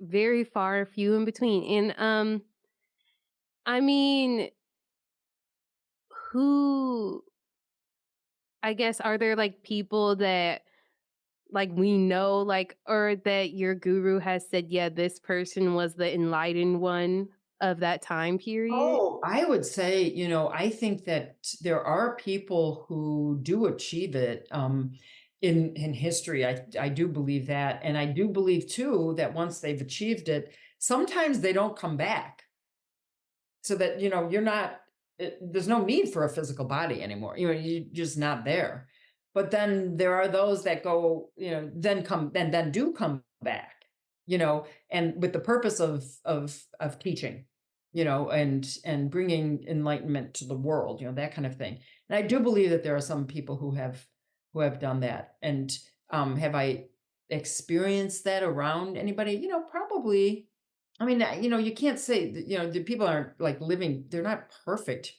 Very far few in between. And I mean, who I guess are there like people that like we know like or that your guru has said, yeah, this person was the enlightened one of that time period? Oh, I would say, I think that there are people who do achieve it in history. I do believe that. And I do believe too that once they've achieved it, sometimes they don't come back. So that, you're not, there's no need for a physical body anymore. You're just not there. But then there are those that go, then do come back, and with the purpose of teaching, and bringing enlightenment to the world, that kind of thing. And I do believe that there are some people who have done that. And have I experienced that around anybody? Probably. I mean, you can't say that, the people aren't like living, they're not perfect,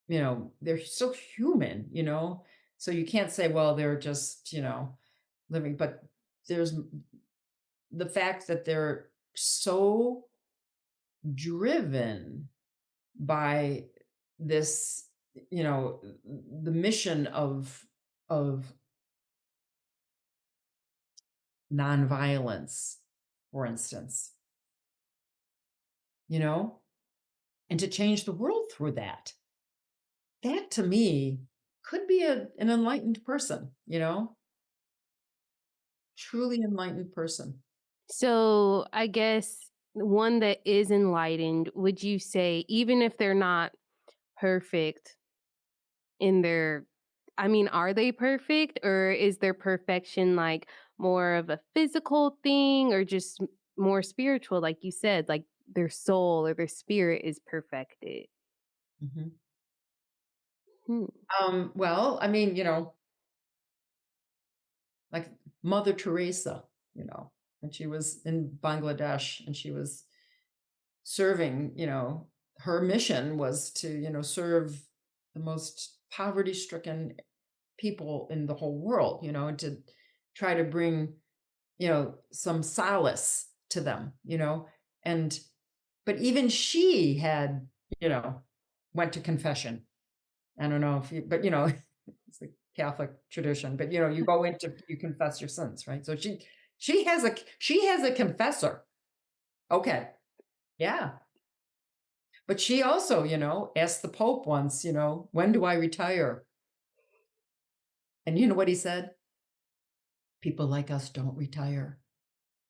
they're still human, so you can't say, well, they're just, living, but there's the fact that they're so driven by this, the mission of nonviolence, for instance, you know, and to change the world through that. That to me could be an enlightened person, truly enlightened person. So I guess one that is enlightened, would you say, even if they're not perfect in their I mean, are they perfect or is their perfection like more of a physical thing or just more spiritual, like you said, like their soul or their spirit is perfected? Mhm. Hmm. Well, I mean, like Mother Teresa, when she was in Bangladesh and she was serving, her mission was to, serve the most poverty stricken people in the whole world, and to try to bring, some solace to them, and, but even she had, you know, went to confession. I don't know if you, but it's a Catholic tradition, but you go into, you confess your sins, right? So she has a confessor. Okay. Yeah. But she also, asked the Pope once, when do I retire? And you know what he said? People like us don't retire.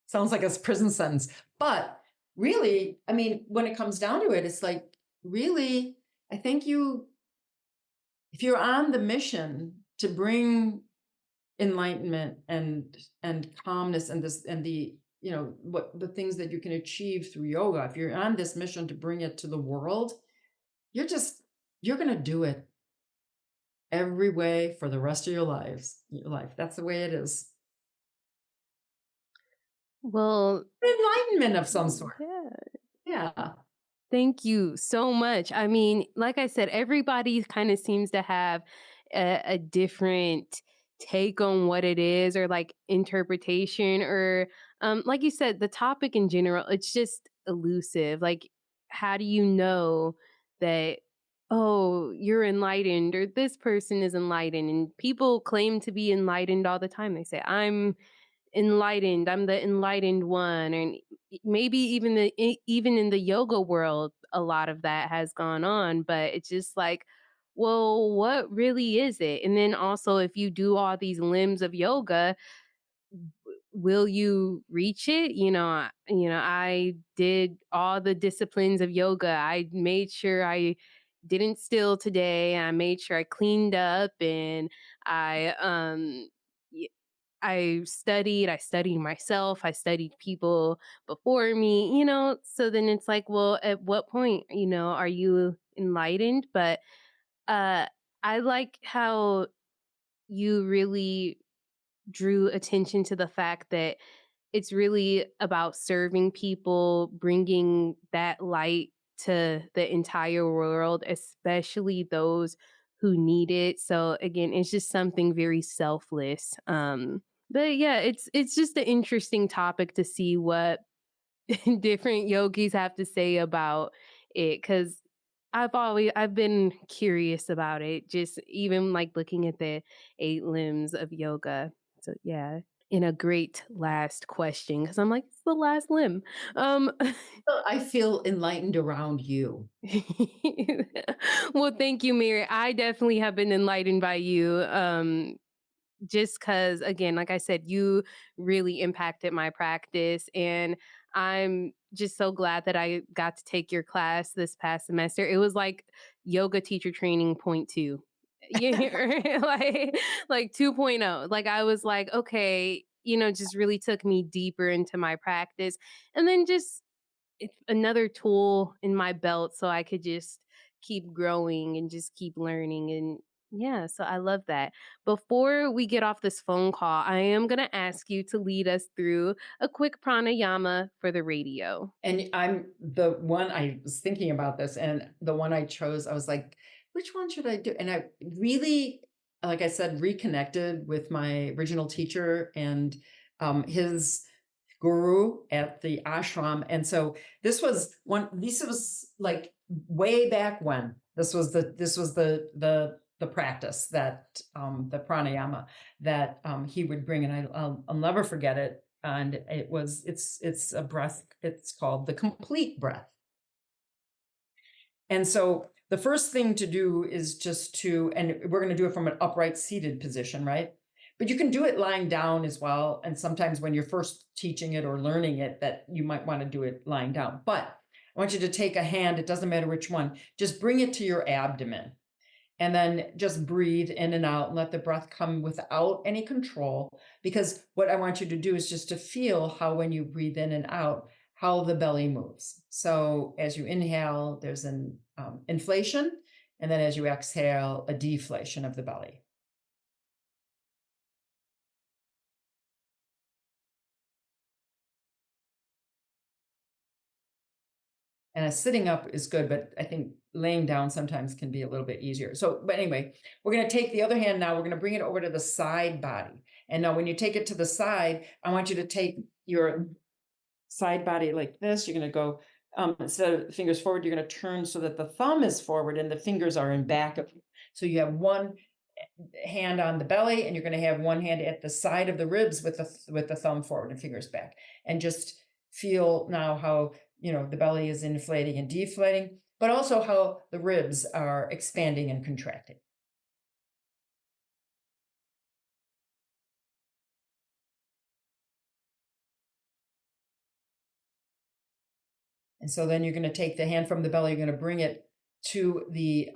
Sounds like a prison sentence. But really, I mean, when it comes down to it, it's like, really, I think if you're on the mission to bring enlightenment and calmness and this and the what the things that you can achieve through yoga, if you're on this mission to bring it to the world, you're just you're going to do it every way for the rest of your life. That's the way it is. Well, Enlightenment of some sort. yeah. Yeah. Thank you so much. I mean, like I said, everybody kind of seems to have a different take on what it is or like interpretation or like you said, the topic in general, it's just elusive. Like, how do you know that oh, you're enlightened, or this person is enlightened. And people claim to be enlightened all the time. They say, I'm enlightened, I'm the enlightened one. And maybe even in the yoga world, a lot of that has gone on, but it's just like, well, what really is it? And then also, if you do all these limbs of yoga, will you reach it? I did all the disciplines of yoga. I made sure I didn't steal today. I made sure I cleaned up, and I y- I studied myself, I studied people before me, so then it's like, well, at what point, are you enlightened? But uh I like how you really drew attention to the fact that it's really about serving people, bringing that light to the entire world, especially those who need it. So again, it's just something very selfless. But yeah, it's just an interesting topic to see what different yogis have to say about it, cuz I've been curious about it, just even like looking at the 8 limbs of yoga. So yeah. In a great last question, because I'm like, it's the last limb. Um, Well, I feel enlightened around you. well, thank you, Mary. I definitely have been enlightened by you. Just because, again, like I said, you really impacted my practice. And I'm just so glad that I got to take your class this past semester. It was like yoga teacher training point two. Yeah, like 2.0. Like I was like, okay, just really took me deeper into my practice. And then just it's another tool in my belt so I could just keep growing and just keep learning. And yeah, so I love that. Before we get off this phone call, I am going to ask you to lead us through a quick pranayama for the radio. And I'm the one I was thinking about this, and the one I chose, I was like, which one should I do? And I really, like I said, reconnected with my original teacher and his guru at the ashram. And so this was like way back when. This was the practice that the pranayama that he would bring, and I'll never forget it. And it's a breath. It's called the complete breath. And so the first thing to do is and we're going to do it from an upright seated position, right? But you can do it lying down as well. And sometimes when you're first teaching it or learning it, that you might want to do it lying down. But I want you to take a hand, it doesn't matter which one, just bring it to your abdomen. And then just breathe in and out and let the breath come without any control. Because what I want you to do is just to feel how, when you breathe in and out, how the belly moves. So as you inhale, there's an inflation. And then as you exhale, a deflation of the belly. And sitting up is good, but I think laying down sometimes can be a little bit easier. So, but anyway, we're going to take the other hand now, we're going to bring it over to the side body. And now when you take it to the side, I want you to take your side body like this. You're going to go, instead of fingers forward, you're going to turn so that the thumb is forward and the fingers are in back of you. So you have one hand on the belly, and you're going to have one hand at the side of the ribs with the thumb forward and fingers back. And just feel now how, the belly is inflating and deflating, but also how the ribs are expanding and contracting. And so then you're going to take the hand from the belly, you're going to bring it to the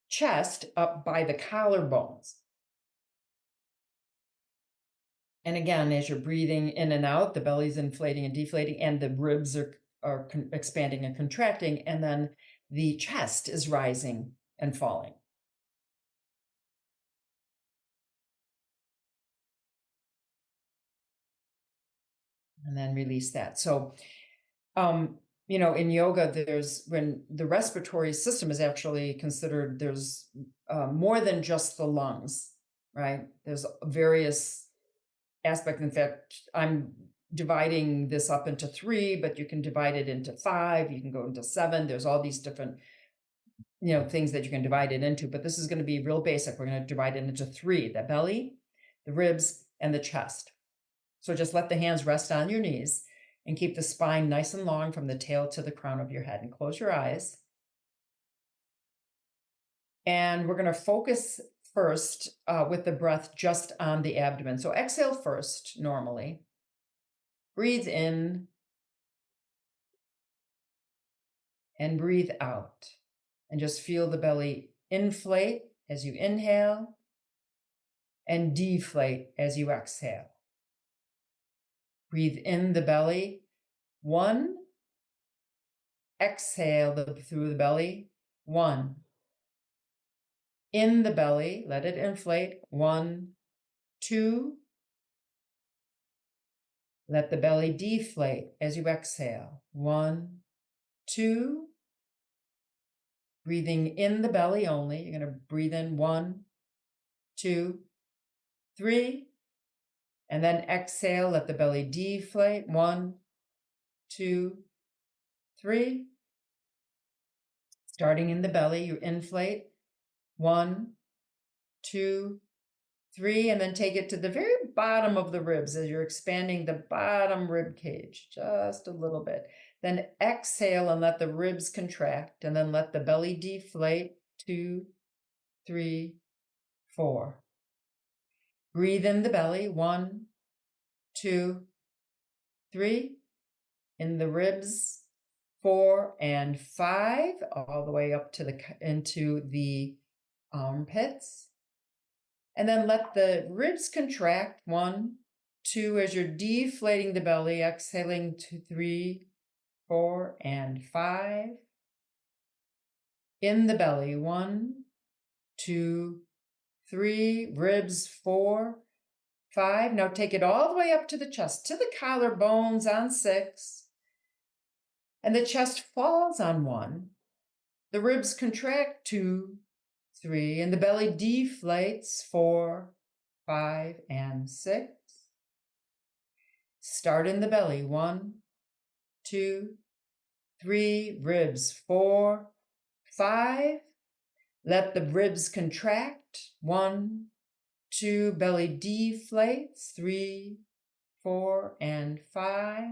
chest up by the collarbones. And again, as you're breathing in and out, the belly's inflating and deflating, and the ribs are expanding and contracting, and then the chest is rising and falling. And then release that. So, in yoga, when the respiratory system is actually considered, there's more than just the lungs, right? There's various aspects. In fact, I'm dividing this up into 3, but you can divide it into 5, you can go into 7. There's all these different things that you can divide it into, but this is going to be real basic. We're going to divide it into 3: the belly, the ribs, and the chest. So just let the hands rest on your knees and keep the spine nice and long from the tail to the crown of your head, and close your eyes. And we're going to focus first with the breath just on the abdomen. So exhale first, normally. Breathe in and breathe out. And just feel the belly inflate as you inhale and deflate as you exhale. Breathe in the belly, 1. Exhale through the belly, 1. In the belly, let it inflate, 1, 2. Let the belly deflate as you exhale, 1, 2. Breathing in the belly only. You're going to breathe in 1, 2, 3. And then exhale, let the belly deflate, 1, 2, 3. Starting in the belly, you inflate, 1, 2, 3, and then take it to the very bottom of the ribs as you're expanding the bottom rib cage just a little bit. Then exhale and let the ribs contract, and then let the belly deflate, 2, 3, 4. Breathe in the belly, 1, 2, 3. In the ribs, 4 and 5, all the way up to into the armpits. And then let the ribs contract, 1, 2, as you're deflating the belly, exhaling, 2, 3, 4, and 5. In the belly, 1, 2, 3, ribs, 4, 5. Now take it all the way up to the chest, to the collarbones on 6. And the chest falls on 1. The ribs contract, 2, 3, and the belly deflates, 4, 5, and 6. Start in the belly, 1, 2, 3, ribs, 4, 5. Let the ribs contract, 1, 2, belly deflates, 3, 4, and 5.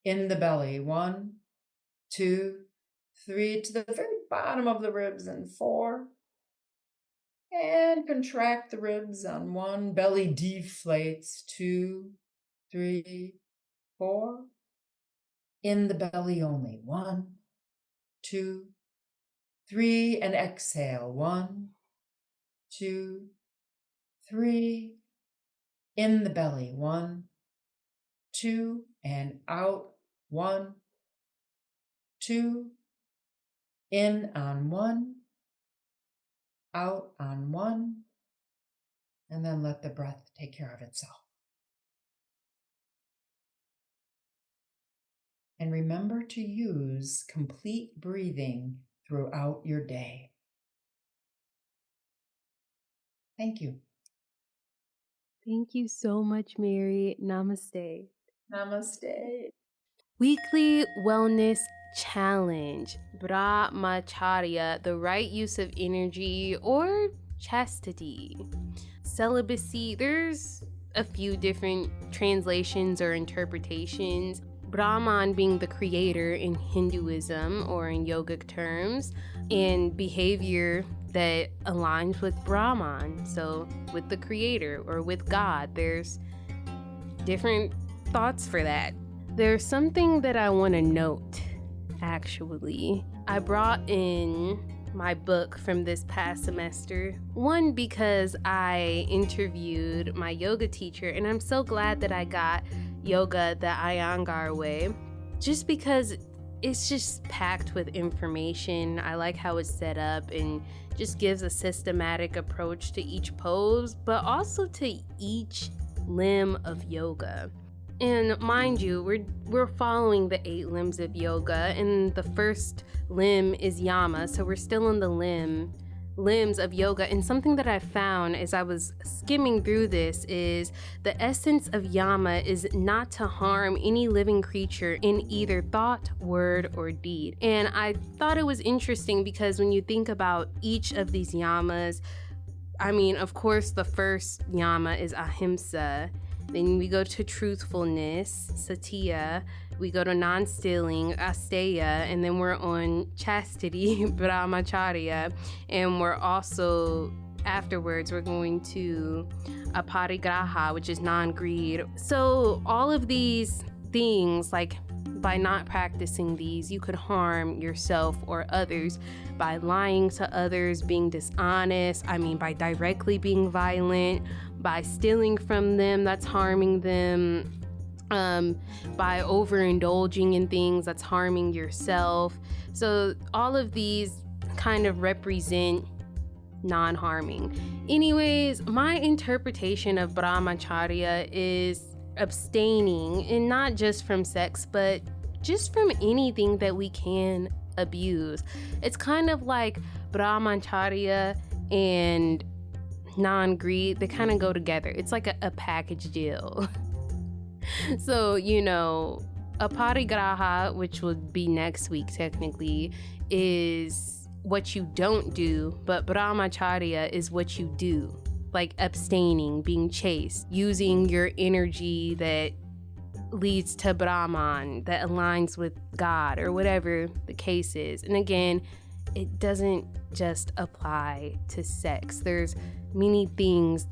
In the belly, 1, 2, 3, to the very bottom of the ribs, and 4. And contract the ribs on 1, belly deflates, 2, 3, 4. In the belly only, 1, 2, 3, and exhale, 1, 2, 3. In the belly, 1, 2, and out, 1, 2. In on 1, out on 1, and then let the breath take care of itself. And remember to use complete breathing throughout your day. Thank you. Thank you so much, Mary. Namaste. Namaste. Weekly Wellness Challenge. Brahmacharya, the right use of energy or chastity. Celibacy, there's a few different translations or interpretations. Brahman being the creator in Hinduism or in yogic terms, and behavior that aligns with Brahman, so with the creator or with God. There's different thoughts for that. There's something that I want to note, actually. I brought in my book from this past semester. One, because I interviewed my yoga teacher, and I'm so glad that I got yoga the Iyengar way, just because it's just packed with information. I like how it's set up and just gives a systematic approach to each pose, but also to each limb of yoga. And mind you, we're following the 8 limbs of yoga, and the first limb is yama, so we're still in the limb limbs of yoga. And something that I found as I was skimming through this is the essence of yama is not to harm any living creature in either thought, word, or deed. And I thought it was interesting because when you think about each of these yamas, I mean, of course, the first yama is ahimsa. Then we go to truthfulness, satya. We go to non-stealing, asteya, and then we're on chastity, brahmacharya, and we're also, afterwards, we're going to aparigraha, which is non-greed. So all of these things, like by not practicing these, you could harm yourself or others by lying to others, being dishonest, by directly being violent, by stealing from them, that's harming them, by overindulging in things, that's harming yourself. So all of these kind of represent non-harming. Anyways, my interpretation of brahmacharya is abstaining, and not just from sex, but just from anything that we can abuse. It's kind of like brahmacharya and non-greed, they kind of go together. It's like a package deal. So, aparigraha, which would be next week technically, is what you don't do, but brahmacharya is what you do, like abstaining, being chaste, using your energy that leads to Brahman, that aligns with God, or whatever the case is. And again, it doesn't just apply to sex. There's many ways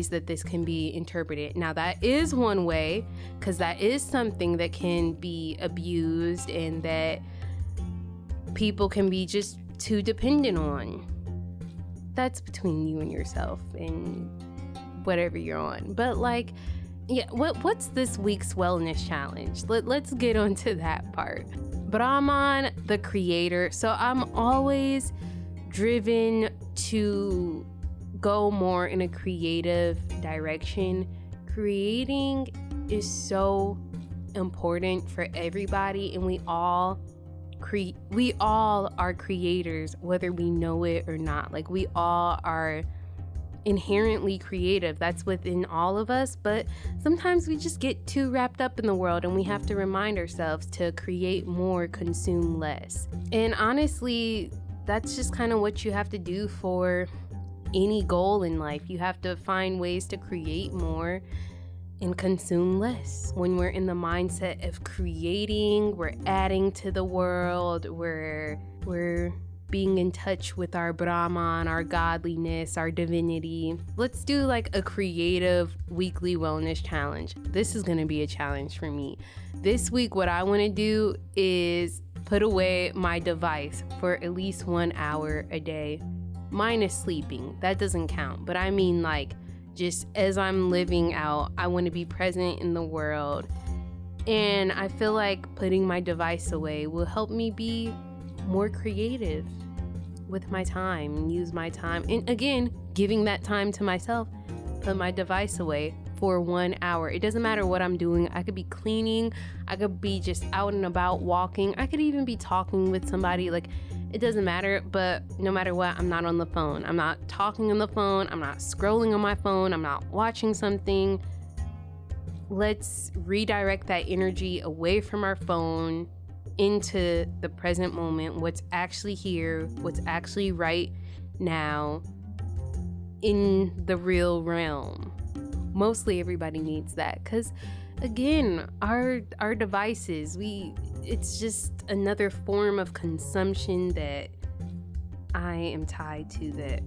that this can be interpreted. Now, that is one way, because that is something that can be abused and that people can be just too dependent on. That's between you and yourself and whatever you're on. But what's this week's wellness challenge? Let's get onto that part. Brahman, the creator. So I'm always driven to go more in a creative direction. Creating is so important for everybody, and we all are creators, whether we know it or not. Like, we all are inherently creative. That's within all of us, but sometimes we just get too wrapped up in the world, and we have to remind ourselves to create more, consume less. And honestly, that's just kind of what you have to do for any goal in life. You have to find ways to create more and consume less. When we're in the mindset of creating, we're adding to the world, we're being in touch with our Brahman, our godliness, our divinity. Let's do like a creative weekly wellness challenge. This is gonna be a challenge for me. This week, what I wanna do is put away my device for at least 1 hour a day, minus sleeping. That doesn't count, but I mean, like, just as I'm living out, I want to be present in the world. And I feel like putting my device away will help me be more creative with my time and use my time. And again, giving that time to myself, put my device away for 1 hour. It doesn't matter what I'm doing. I could be cleaning, I could be just out and about walking, I could even be talking with somebody. Like, it doesn't matter, but no matter what, I'm not on the phone. I'm not talking on the phone. I'm not scrolling on my phone. I'm not watching something. Let's redirect that energy away from our phone into the present moment, what's actually here, what's actually right now in the real realm. Mostly everybody needs that, because again, our devices, it's just another form of consumption that I am tied to, that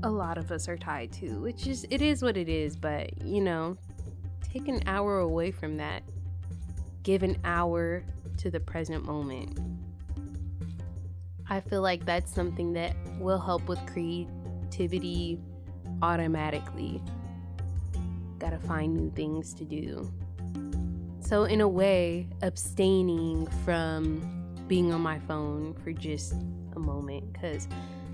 a lot of us are tied to, which is, it is what it is. But take an hour away from that, give an hour to the present moment. I feel like that's something that will help with creativity automatically. Gotta find new things to do. So in a way, abstaining from being on my phone for just a moment, because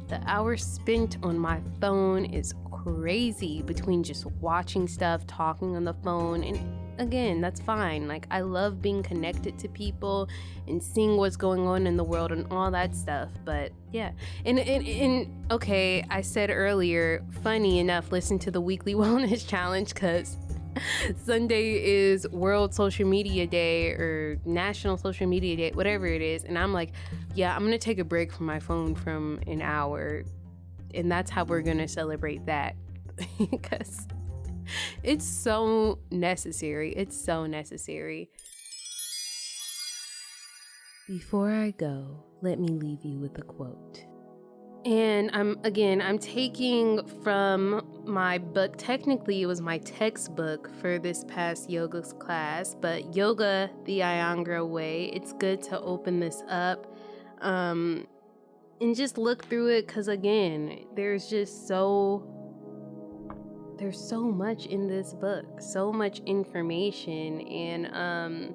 The hours spent on my phone is crazy between just watching stuff, talking on the phone, and again, that's fine. Like, I love being connected to people and seeing what's going on in the world and all that stuff. But yeah, and okay, I said earlier, funny enough, listen to the weekly wellness challenge because Sunday is World Social Media Day or National Social Media Day, whatever it is. And I'm like, yeah, I'm going to take a break from my phone from an hour. And that's how we're going to celebrate that. Because it's so necessary. It's so necessary. Before I go, let me leave you with a quote. And I'm taking from my book. Technically, it was my textbook for this past yoga class, but Yoga the Iyengar Way. It's good to open this up and just look through it because, again, there's so much in this book, so much information, and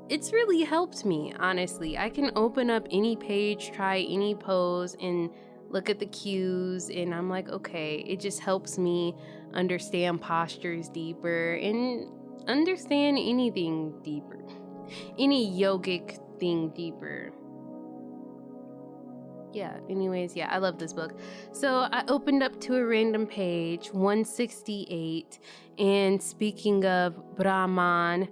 it's really helped me, honestly. I can open up any page, try any pose, and look at the cues, and I'm like, okay, it just helps me understand postures deeper and understand anything deeper, any yogic thing deeper. Yeah, anyways, yeah, I love this book. So I opened up to a random page, 168, and speaking of Brahman,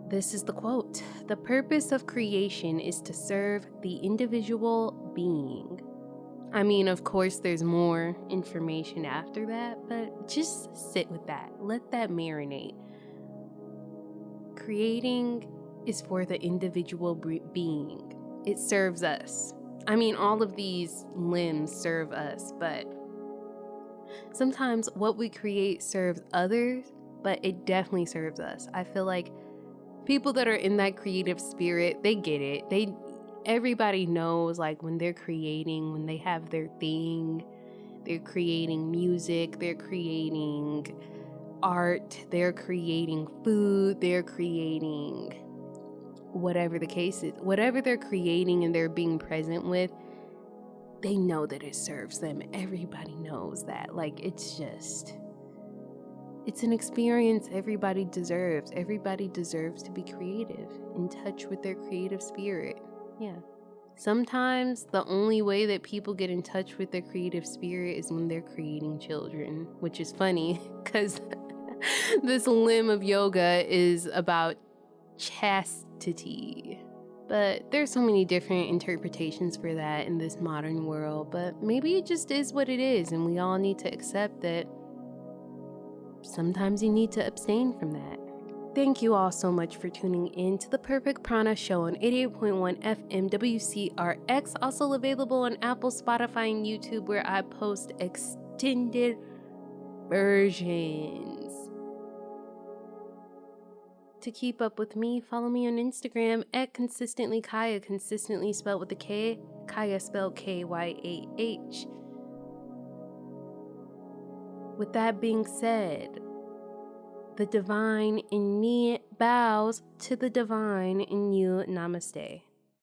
this is the quote. The purpose of creation is to serve the individual being. I mean, of course, there's more information after that, but just sit with that. Let that marinate. Creating is for the individual being. It serves us. I mean, all of these limbs serve us, but sometimes what we create serves others, but it definitely serves us. I feel like people that are in that creative spirit, they get it. Everybody knows, like, when they're creating, when they have their thing, they're creating music, they're creating art, they're creating food, they're creating whatever the case is, whatever they're creating and they're being present with, they know that it serves them. Everybody knows that. Like, it's an experience everybody deserves. Everybody deserves to be creative, in touch with their creative spirit. Yeah. Sometimes the only way that people get in touch with their creative spirit is when they're creating children, which is funny because this limb of yoga is about chastity. But there's so many different interpretations for that in this modern world, but maybe it just is what it is, and we all need to accept that sometimes you need to abstain from that. Thank you all so much for tuning in to the Perfect Prana Show on 88.1 FM WCRX, also available on Apple, Spotify, and YouTube, where I post extended versions. To keep up with me, follow me on Instagram at consistently Kyah, consistently spelled with a K, Kyah spelled Kyah. With that being said, the divine in me bows to the divine in you. Namaste.